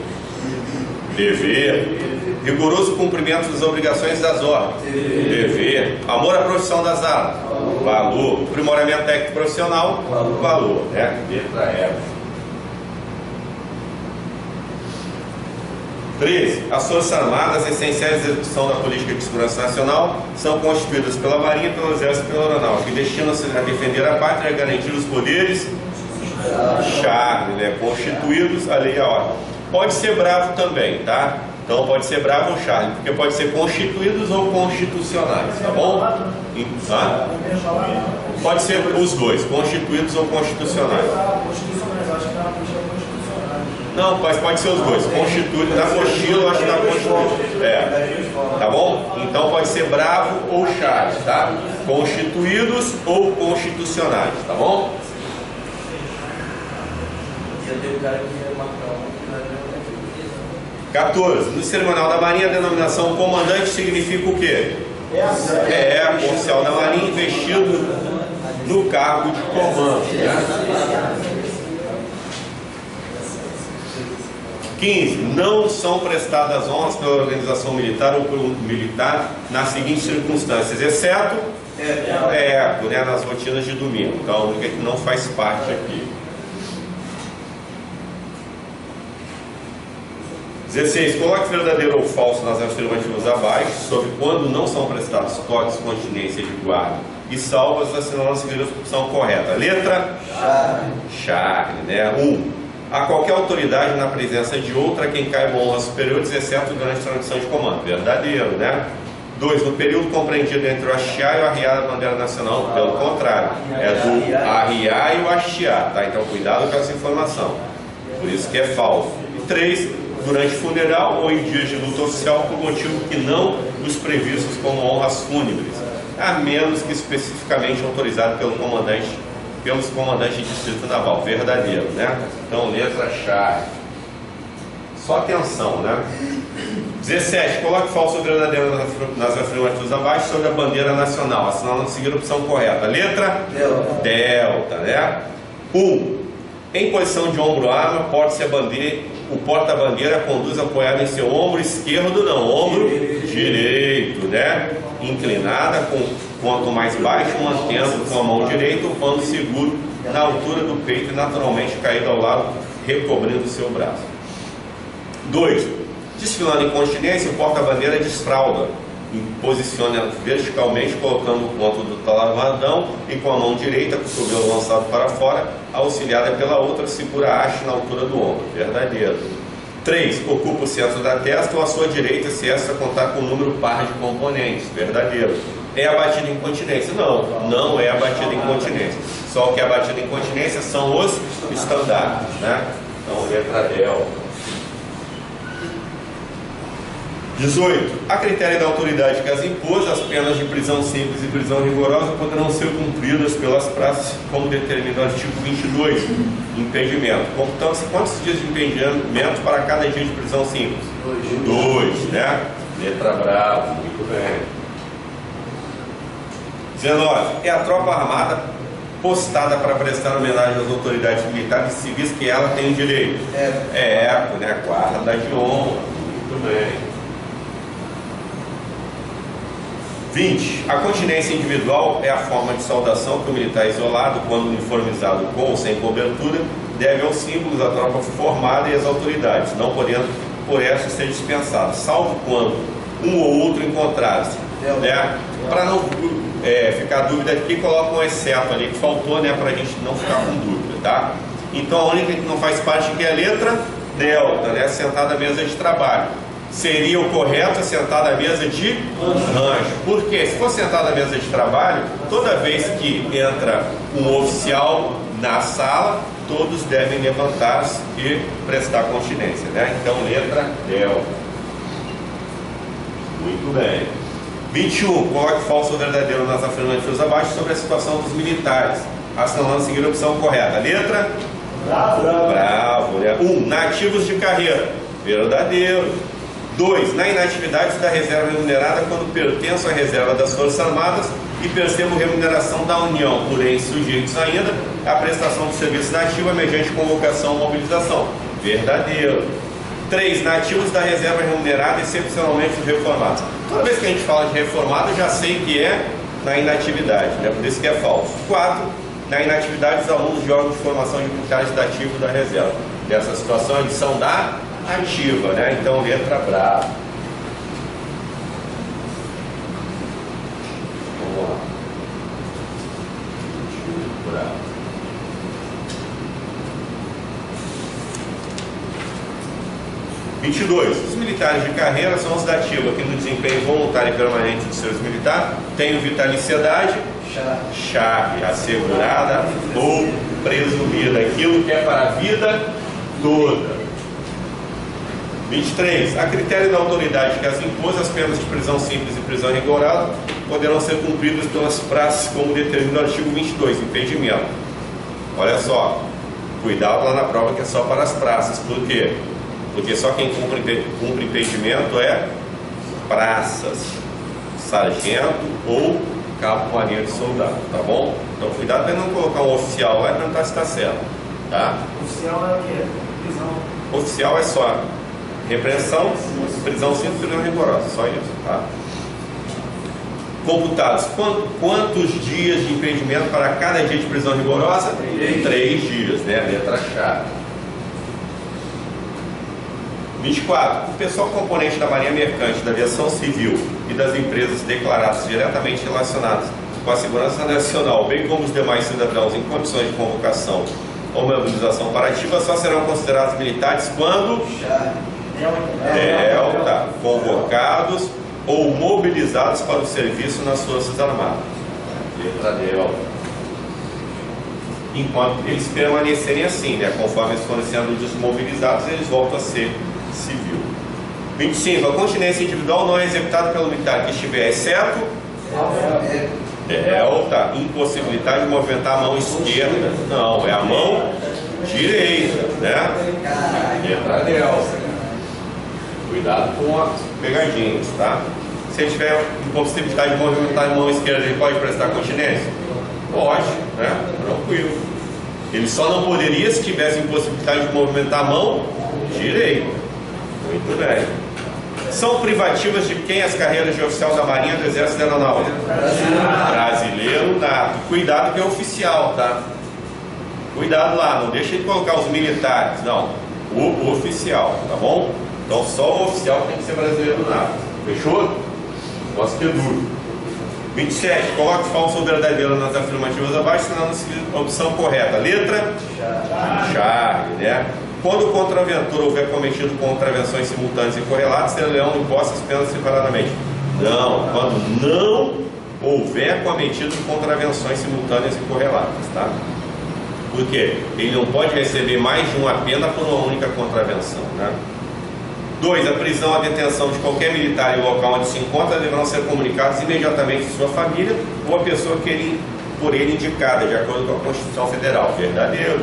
[SPEAKER 1] Dever. Rigoroso cumprimento das obrigações e das ordens. Dever. Amor à profissão das armas. Valor. Aprimoramento técnico profissional. Valor, né? Letra E. 13. As Forças Armadas, essenciais à execução da política de segurança nacional, são constituídas pela Marinha, pelo Exército e pela Aeronáutica, que destinam-se a defender a pátria e a garantir os poderes chave, né? Constituídos, a lei e a ordem. Pode ser bravo também, tá? Então pode ser bravo ou Charlie, porque pode ser constituídos ou constitucionais, tá bom? Pode ser os dois, constituídos ou constitucionais. Não, mas pode ser os dois, constituídos, na cochila eu acho que na constituídos. Tá bom? Então pode ser bravo ou Charlie, tá? Constituídos ou constitucionais, tá bom? 14. No cerimonial da Marinha, a denominação comandante significa o quê? Oficial da Marinha investido no cargo de comando, né? 15. Não são prestadas honras pela organização militar ou pelo militar nas seguintes circunstâncias, exceto né, nas rotinas de domingo. Então, a única que não faz parte aqui. 16. Coloque verdadeiro ou falso nas afirmativas abaixo sobre quando não são prestados toques, continência de guarda e salvas, assinalando a seguinte opção correta. Letra Charlie, né? 1. A qualquer autoridade na presença de outra quem caibam honras superiores, exceto durante a transmissão de comando. Verdadeiro, né? 2. No período compreendido entre o hastear e o arriar da bandeira nacional, pelo contrário, é do arriar e o hastear, tá? Então cuidado com essa informação. Por isso que é falso. E 3. Durante funeral ou em dias de luta oficial, por motivo que não os previstos como honras fúnebres, a menos que especificamente autorizado pelos comandantes de distrito naval. Verdadeiro, né? Então, letra chave. Só atenção, né? 17. Coloque falso ou verdadeiro nas afirmativas abaixo sobre a bandeira nacional, assinalando seguir a opção correta. Letra Delta, né? 1. Em posição de ombro-arma, porte-se a bandeira. O porta-bandeira conduz apoiado em seu ombro esquerdo, não, ombro direito, né? Inclinada, quanto mais baixo, mantendo com a mão direita o pano seguro na altura do peito e naturalmente caído ao lado, recobrindo o seu braço. 2. Desfilando em continência, o porta-bandeira desfralda. Posiciona verticalmente, colocando o ponto do talavadão e com a mão direita, com o cotovelo lançado para fora, auxiliada pela outra, segura a haste na altura do ombro. Verdadeiro. 3. Ocupa o centro da testa ou a sua direita, se essa contar com o número par de componentes. Verdadeiro. É abatida em incontinência? Não, não é abatida em incontinência. Só o que é abatido em incontinência são os estandartes, né? Então, letra L. 18. A critério da autoridade que as impôs, as penas de prisão simples e prisão rigorosa poderão ser cumpridas pelas praças, como determina o artigo 22, impedimento. Computando-se quantos dias de impedimento para cada dia de prisão simples? 2, né? Letra brava, muito bem. 19. É a tropa armada postada para prestar homenagem às autoridades militares e civis que ela tem direito. Né? Guarda de honra, muito bem. 20. A continência individual é a forma de saudação que o militar isolado, quando uniformizado com ou sem cobertura, deve aos símbolos da tropa formada e às autoridades, não podendo por essa ser dispensado, salvo quando um ou outro encontrar-se, né? Para não ficar dúvida aqui, coloca um exceto ali que faltou, né? Para a gente não ficar com dúvida, tá? Então a única que não faz parte aqui é a letra delta, né? Sentada à mesa de trabalho. Seria o correto sentar à mesa de rancho. Porque se for sentado à mesa de trabalho, toda vez que entra um oficial na sala, todos devem levantar-se e prestar continência, né? Então, letra Del. Muito bem. 21. Coloque falso ou verdadeiro nas afirmativas abaixo sobre a situação dos militares, assinalando a seguir a opção correta. Letra?
[SPEAKER 3] Bravo.
[SPEAKER 1] Bravo, né? 1. Nativos de carreira. Verdadeiro. 2. Na inatividade da reserva remunerada quando pertenço à reserva das Forças Armadas e percebo remuneração da União, porém sujeitos ainda à prestação de serviço nativa mediante convocação ou mobilização. Verdadeiro. 3. Nativos da reserva remunerada, excepcionalmente os reformados. Toda vez que a gente fala de reformado, eu já sei que é na inatividade, né? Por isso que é falso. 4. Na inatividade, os alunos de órgãos de formação de militares da ativa da reserva. Nessa situação, eles são da ativa, né? Então, letra brava. Vamos lá. Bravo. 22. Os militares de carreira são os da ativa que no desempenho voluntário e permanente do serviço militar têm vitaliciedade, chave, assegurada ou presumida, aquilo que é para a vida toda. 23. A critério da autoridade que as impôs, as penas de prisão simples e prisão rigorosa poderão ser cumpridas pelas praças, como determina o artigo 22, impedimento. Olha só, cuidado lá na prova que é só para as praças. Por quê? Porque só quem cumpre impedimento é praças, sargento ou cabo marinha de soldado, tá bom? Então cuidado para não colocar um oficial lá e perguntar se está certo, tá?
[SPEAKER 3] Oficial é o quê? Prisão.
[SPEAKER 1] Oficial é só repreensão, prisão simples e prisão rigorosa, só isso, tá? Computados, quantos dias de impedimento para cada dia de prisão rigorosa? 3 dias, né? Letra chave. 24. O pessoal componente da Marinha Mercante, da Aviação Civil e das empresas declaradas diretamente relacionadas com a segurança nacional, bem como os demais cidadãos em condições de convocação ou mobilização para ativa, só serão considerados militares quando convocados ou mobilizados para o serviço nas Forças Armadas. Letra D. Enquanto eles permanecerem assim, né? Conforme eles forem sendo desmobilizados, eles voltam a ser civil. 25. A continência individual não é executada pelo militar que estiver, exceto impossibilidade de movimentar a mão esquerda. Não, é a mão direita, né? Letra D. Cuidado com as pegadinhas, tá? Se ele tiver impossibilidade de movimentar a mão esquerda, ele pode prestar continência? Pode, né? Tranquilo. Ele só não poderia se tivesse impossibilidade de movimentar a mão direita. Muito bem. São privativas de quem as carreiras de oficial da Marinha, do Exército e da Aeronáutica? Brasileiro nato. Cuidado que é oficial, tá? Cuidado lá, não deixa de colocar os militares, não. O oficial, tá bom? Então só o oficial tem que ser brasileiro nato. Fechou? Posso ter dúvida. 27. Coloque falso ou verdadeiro nas afirmativas abaixo, assinando a opção correta. Letra? Chave, né? Quando o contraventor houver cometido contravenções simultâneas e correlatas, serão impostas penas separadamente. Não, quando não houver cometido contravenções simultâneas e correlatas, tá? Por quê? Ele não pode receber mais de uma pena por uma única contravenção, né? 2. A prisão, a detenção de qualquer militar e o local onde se encontra deverão ser comunicados imediatamente à sua família ou à pessoa por ele indicada, de acordo com a Constituição Federal. Verdadeiro.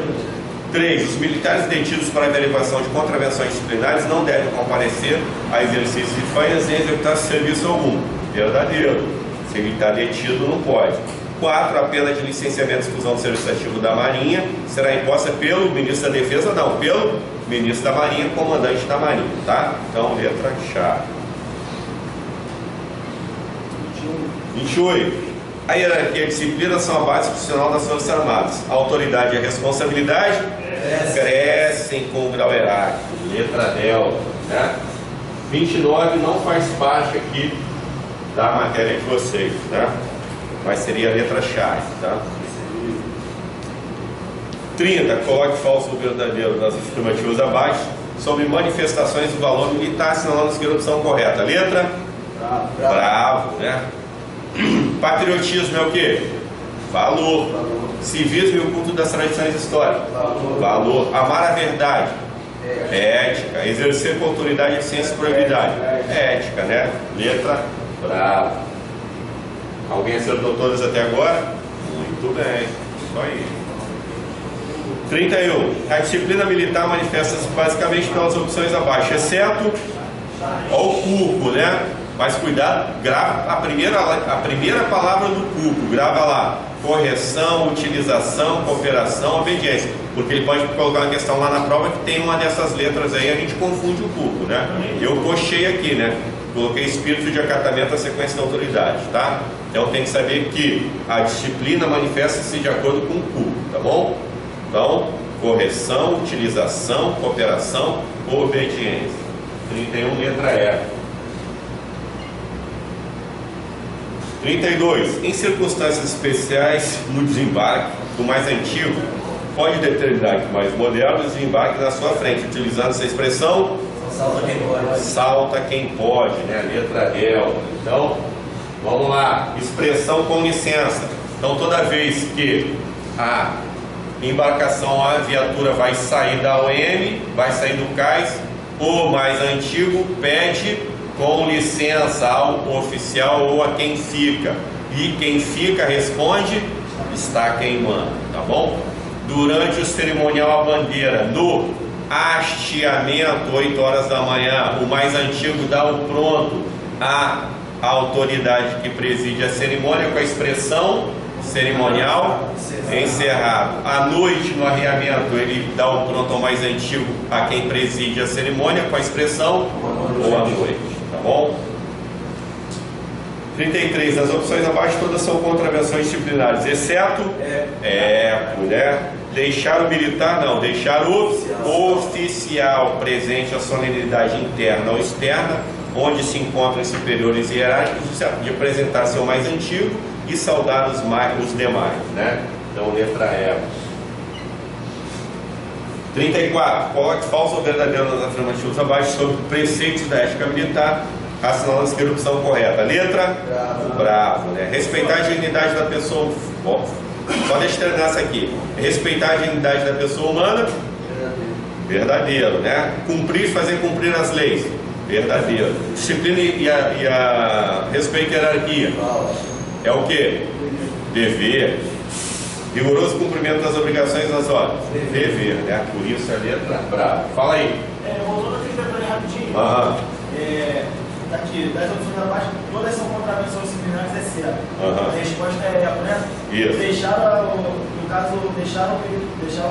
[SPEAKER 1] 3. Os militares detidos para averiguação de contravenções disciplinares não devem comparecer a exercícios de férias nem executar serviço algum. Verdadeiro. Se ele está detido, não pode. 4. A pena de licenciamento e exclusão do serviço ativo da Marinha será imposta pelo ministro da Defesa, não, pelo ministro da Marinha, comandante da Marinha, tá? Então, letra chave. 28. A hierarquia e a disciplina são a base institucional das Forças Armadas. A autoridade e a responsabilidade crescem com o grau hierárquico. Letra Del, né? 29 não faz parte aqui da matéria de vocês, né? Mas seria a letra chave, tá? 30. Coloque falso ou verdadeiro nas afirmativas abaixo sobre manifestações do valor militar, assinalando a opção correta. Letra? Bravo, né? Patriotismo é o quê? Valor. Civismo e o culto das tradições históricas. Valor. Amar a verdade. Ética. Exercer com autoridade, eficiência e probidade. Ética, né? Letra brava. Alguém acertou todas até agora? Muito bem. Isso aí. 31. A disciplina militar manifesta-se basicamente pelas opções abaixo, exceto o cupo, né? Mas cuidado, grava a primeira palavra do cupo, grava lá: correção, utilização, cooperação, obediência. Porque ele pode colocar uma questão lá na prova que tem uma dessas letras aí, a gente confunde o cupo, né? Eu cochei aqui, né? Coloquei espírito de acatamento à sequência da autoridade, tá? Então tem que saber que a disciplina manifesta-se de acordo com o cupo, tá bom? Então, correção, utilização, cooperação, obediência. 31, letra E. 32. Em circunstâncias especiais, no desembarque, o mais antigo pode determinar que o mais moderno desembarque na sua frente, utilizando essa expressão:
[SPEAKER 5] salta quem pode.
[SPEAKER 1] Salta quem pode, né? Letra L. Então, vamos lá. Expressão com licença. Então, toda vez que a embarcação, a viatura vai sair da OM, vai sair do cais, o mais antigo pede com licença ao oficial ou a quem fica, e quem fica responde: está quem manda, tá bom? Durante o cerimonial à bandeira, no hasteamento, 8 horas da manhã, o mais antigo dá o pronto à autoridade que preside a cerimônia com a expressão: cerimonial encerrado. À noite, no arreamento, ele dá o pronto ao mais antigo a quem preside a cerimônia com a expressão: boa noite, tá bom? 33. As opções abaixo todas são contravenções disciplinares, exceto né? Deixar o militar, não. Deixar o oficial presente a solenidade interna ou externa, onde se encontram superiores hierárquicos, de apresentar seu mais antigo e saudar os demais, né? Então, letra E. 34. Coloque falso ou verdadeiro nas afirmativas abaixo sobre preceitos da ética militar, assinalando a seguinte opção correta. Letra bravo, né? Respeitar a dignidade da pessoa. Só deixa eu terminar essa aqui. Respeitar a dignidade da pessoa humana. Verdadeiro, né? Cumprir, fazer cumprir as leis. Verdadeiro. Disciplina e a respeito à hierarquia. É o que? Dever. Rigoroso cumprimento das obrigações das ordens. Dever, né? Por isso a letra brava. Fala aí.
[SPEAKER 3] Voltando a 33 rapidinho. Aqui, das opções abaixo, todas são contravenções disciplinares, é certo. A resposta é ela, né?
[SPEAKER 1] Isso.
[SPEAKER 3] No caso, deixar o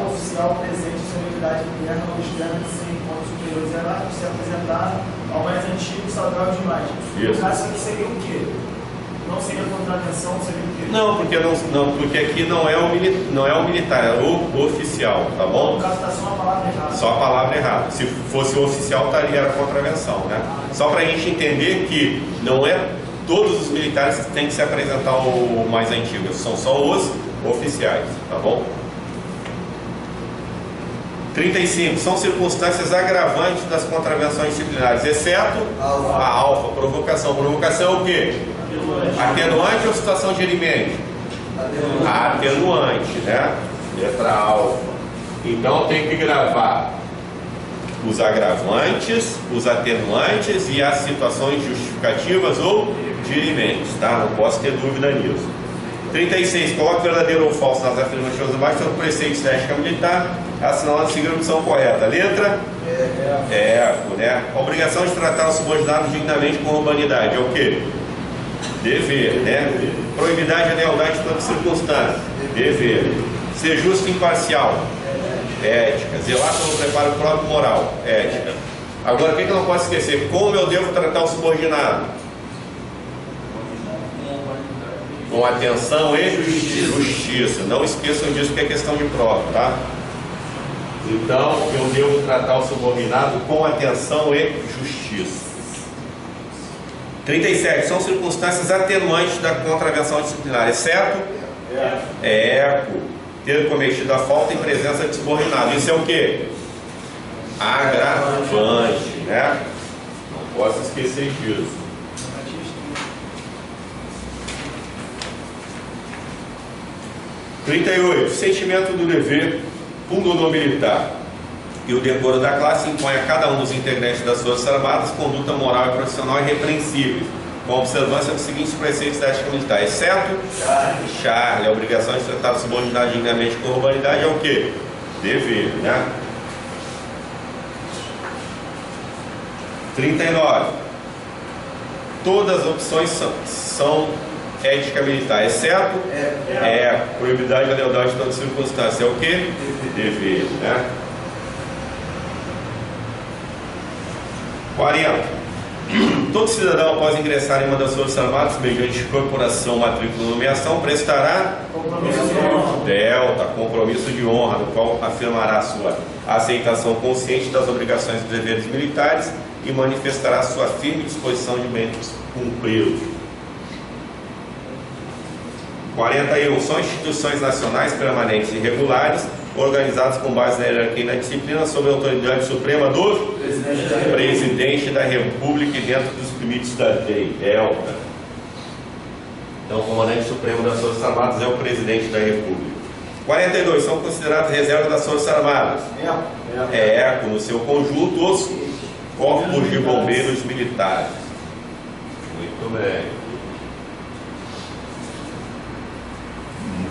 [SPEAKER 3] oficial presente em sua unidade interna ou externa sem encontros superiores hierárquicos, se apresentar ao mais antigo e saudar os demais.
[SPEAKER 1] Isso.
[SPEAKER 3] No caso, aqui seria o quê? Não seria contravenção, seria o quê?
[SPEAKER 1] Não, porque aqui não é o militar, é o oficial, tá bom?
[SPEAKER 3] No caso, está só a palavra errada.
[SPEAKER 1] Só a palavra errada. Se fosse o oficial, estaria a contravenção, né? Só para a gente entender que não é todos os militares que têm que se apresentar o mais antigo, são só os oficiais, tá bom? 35. São circunstâncias agravantes das contravenções disciplinares, exceto a alfa, provocação. Provocação é o quê? Atenuante ou situação gerimente? Atenuante, né? Letra alfa. Então tem que gravar os agravantes, os atenuantes e as situações justificativas ou dirimentes, tá? Não posso ter dúvida nisso. 36. Coloque verdadeiro ou falso nas afirmativas abaixo sobre preceitos da ética militar, assinalando a seguinte opção correta. Letra né? A obrigação de tratar os subordinados dignamente com urbanidade é o quê? Dever, né? Probidade e lealdade em todas as circunstâncias. Dever. Ser justo e imparcial. Ética. Zelar pelo preparo próprio moral. Ética. Agora, o que eu não posso esquecer? Como eu devo tratar o subordinado? Com atenção e justiça. Não esqueçam disso, que é questão de prova, tá? Então, eu devo tratar o subordinado com atenção e justiça. 37. São circunstâncias atenuantes da contravenção disciplinar, exceto ter cometido a falta em presença de subordinado. Isso é o quê? Agravante, né? Não posso esquecer disso. 38. Sentimento do dever pundonor-militar e o decoro da classe impõe a cada um dos integrantes das Forças Armadas conduta moral e profissional irrepreensível, com a observância dos seguintes preceitos da ética militar, exceto Charlie, a obrigação de tratar a subordinado dignamente com urbanidade é o quê? Dever, né? 39. Todas as opções são ética militar, exceto probidade e lealdade de toda circunstância. É o quê? Dever, né? 40. Todo cidadão, após ingressar em uma das Forças Armadas, mediante corporação, matrícula ou nomeação, prestará compromisso de honra, no qual afirmará sua aceitação consciente das obrigações e deveres militares e manifestará sua firme disposição de bem cumpri-los. 41. São instituições nacionais permanentes e regulares, organizadas com base na hierarquia e na disciplina, sob a autoridade suprema do Presidente da República e dentro dos limites da lei. Então, o comandante supremo das Forças Armadas é o Presidente da República. 42. São consideradas reservas das Forças Armadas. No seu conjunto, os corpos de bombeiros militares. Muito bem.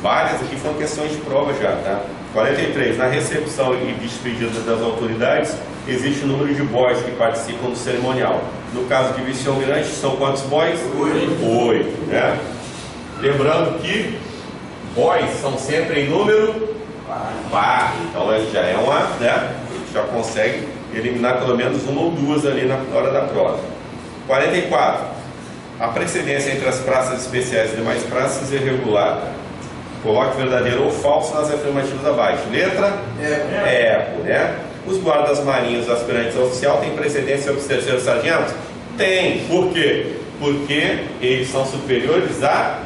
[SPEAKER 1] Várias aqui foram questões de prova já, tá? 43. Na recepção e despedida das autoridades, existe o número de boys que participam do cerimonial. No caso de vice-almirante, são quantos boys? 8, né? Lembrando que boys são sempre em número par. Então já é uma, né? Já consegue eliminar pelo menos uma ou duas ali na hora da prova. 44. A precedência entre as praças especiais e demais praças é regulada. Coloque verdadeiro ou falso nas afirmativas abaixo. Letra? Né? Os guardas marinhos aspirantes a oficial têm precedência sobre os terceiros sargentos? Tem. Por quê? Porque eles são superiores a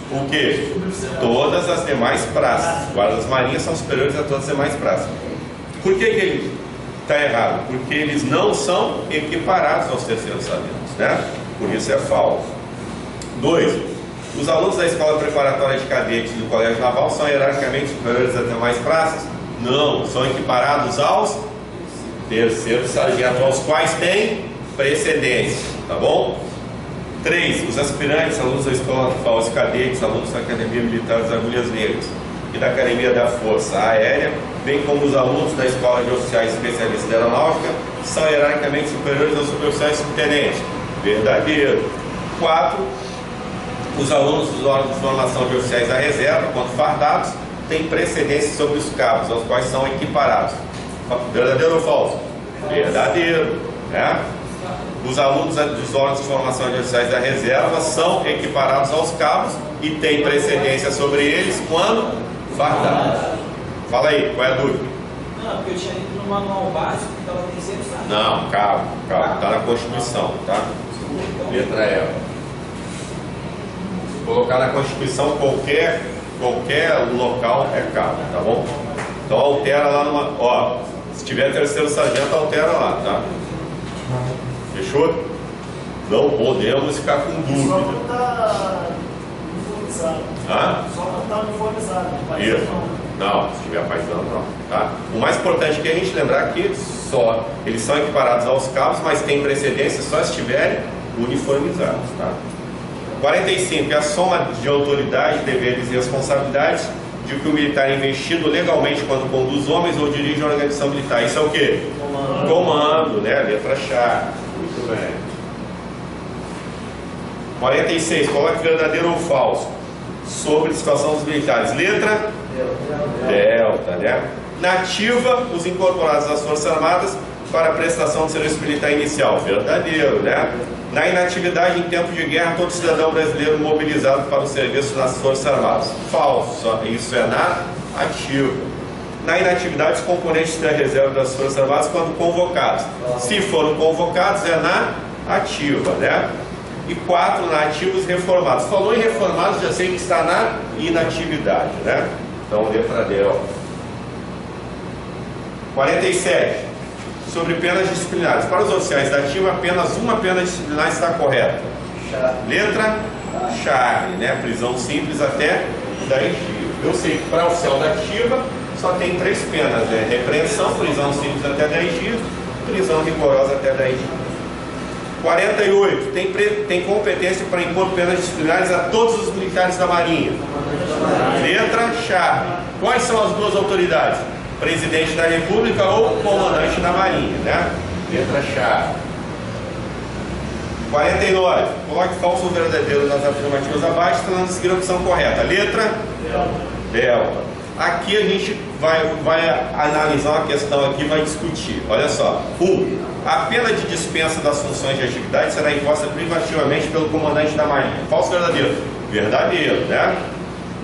[SPEAKER 1] o quê? Todas as demais praças. Os guardas marinhos são superiores a todas as demais praças. Por que ele está errado? Porque eles não são equiparados aos terceiros sargentos, né? Por isso é falso. 2. Os alunos da Escola Preparatória de Cadetes do Colégio Naval são hierarquicamente superiores às demais praças? Não, são equiparados aos terceiros sargentos, aos quais têm precedência, tá bom? 3. Os aspirantes, alunos da Escola Naval, os cadetes, alunos da Academia Militar das Agulhas Negras e da Academia da Força Aérea, bem como os alunos da Escola de Oficiais Especialistas da Aeronáutica, são hierarquicamente superiores aos suboficiais subtenentes? Verdadeiro. 4. Os alunos dos órgãos de formação de oficiais da reserva, quando fardados, têm precedência sobre os cabos, aos quais são equiparados. Verdadeiro ou falso? Verdadeiro, né? Os alunos dos órgãos de formação de oficiais da reserva são equiparados aos cabos e têm precedência sobre eles quando fardados. Fala aí, qual é a dúvida?
[SPEAKER 5] Não, porque eu tinha lido no manual básico que estava terceiro sargento.
[SPEAKER 1] Não, calma, está na Constituição, tá? Letra E. Colocar na Constituição qualquer local é cabo, tá bom? Então altera lá numa... se tiver terceiro sargento, altera lá, tá? Fechou? Não podemos ficar com dúvida.
[SPEAKER 3] Só não está uniformizado. Só não está uniformizado.
[SPEAKER 1] Isso. Não, se tiver paisão, não. Tá? O mais importante é que a gente lembrar que eles são equiparados aos cabos, mas tem precedência só se estiverem uniformizados, tá? 45. É a soma de autoridade, deveres e responsabilidades de que o militar é investido legalmente quando conduz homens ou dirige uma organização militar. Isso é o quê? Comando, né? Letra-chave. Muito bem. 46. Coloque verdadeiro ou falso sobre a situação dos militares. Letra? Delta, né? Na ativa, os incorporados às Forças Armadas para a prestação de serviço militar inicial. Verdadeiro, né? Na inatividade em tempo de guerra, todo cidadão brasileiro mobilizado para o serviço nas Forças Armadas. Falso, isso é na ativa. Na inatividade, os componentes da reserva das Forças Armadas quando convocados. Se foram convocados, é na ativa, né? E 4, na ativa, os reformados. Falou em reformados, já sei que está na inatividade, né? Então, letra D, ó. 47. Sobre penas disciplinares. Para os oficiais da ativa, apenas uma pena disciplinar está correta. Letra Charlie, né? Prisão simples até 10 dias. Eu sei que para oficial da ativa só tem 3 penas, né? Repreensão, prisão simples até 10 dias, prisão rigorosa até 10 dias. 48. Tem competência para impor penas disciplinares a todos os militares da Marinha. Letra-chave. Quais são as duas autoridades? Presidente da República ou comandante da Marinha, né? Letra-chave. 49. Coloque falso ou verdadeiro nas afirmativas abaixo, tentando seguir a opção correta. Letra? Delta. Aqui a gente vai analisar uma questão aqui, vai discutir. Olha só. 1. A pena de dispensa das funções de atividade será imposta privativamente pelo comandante da Marinha. Falso ou verdadeiro? Verdadeiro, né?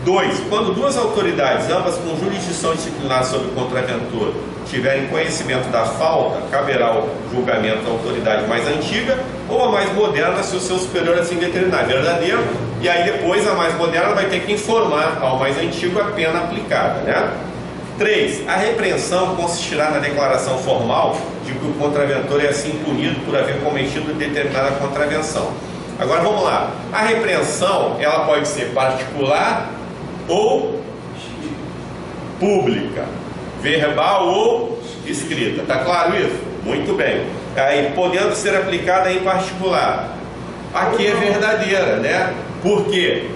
[SPEAKER 1] 2. Quando duas autoridades, ambas com jurisdição disciplinar sobre o contraventor, tiverem conhecimento da falta, caberá o julgamento da autoridade mais antiga ou a mais moderna, se o seu superior assim determinar. Verdadeiro. E aí depois a mais moderna vai ter que informar ao mais antigo a pena aplicada, né? 3. A repreensão consistirá na declaração formal de que o contraventor é assim punido por haver cometido determinada contravenção. Agora vamos lá. A repreensão, ela pode ser particular ou pública, verbal ou escrita. Tá claro isso? Muito bem. Aí, podendo ser aplicada em particular. Aqui é verdadeira, né? Porque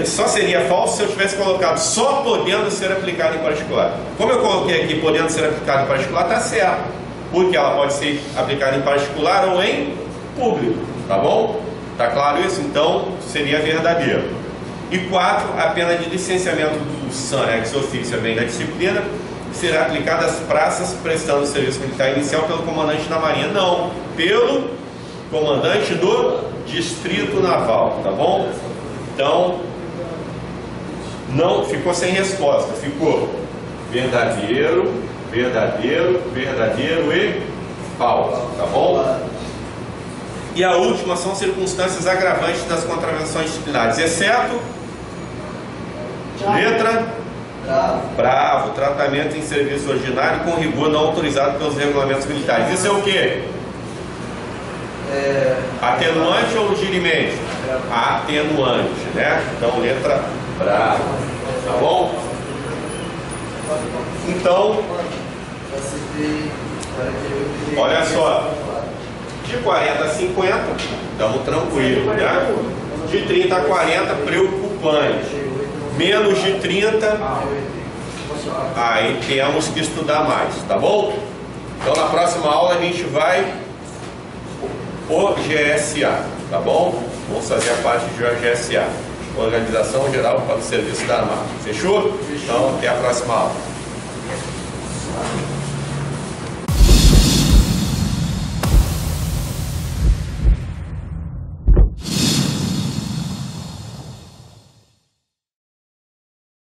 [SPEAKER 1] só seria falso se eu tivesse colocado só podendo ser aplicado em particular. Como eu coloquei aqui podendo ser aplicado em particular, está certo. Porque ela pode ser aplicada em particular ou em público. Tá bom? Tá claro isso? Então, seria verdadeiro. E 4, a pena de licenciamento do SAM ex officio bem da disciplina será aplicada às praças prestando serviço militar inicial pelo comandante da Marinha. Não, pelo comandante do Distrito Naval, tá bom? Então, não ficou sem resposta, ficou verdadeiro, verdadeiro, verdadeiro e falso, tá bom? E a última são circunstâncias agravantes das contravenções disciplinares, exceto letra bravo, tratamento em serviço ordinário com rigor não autorizado pelos regulamentos militares. Isso é o quê? Atenuante ou dirimente? Atenuante, né? Então, letra bravo, tá bom? Então, olha só, de 40 a 50, estamos tranquilos, né? De 30 a 40, preocupante. Menos de 30, aí temos que estudar mais, tá bom? Então, na próxima aula a gente vai o GSA, tá bom? Vamos fazer a parte de GSA, Organização Geral para o Serviço da Armada. Fechou? Então, até a próxima aula.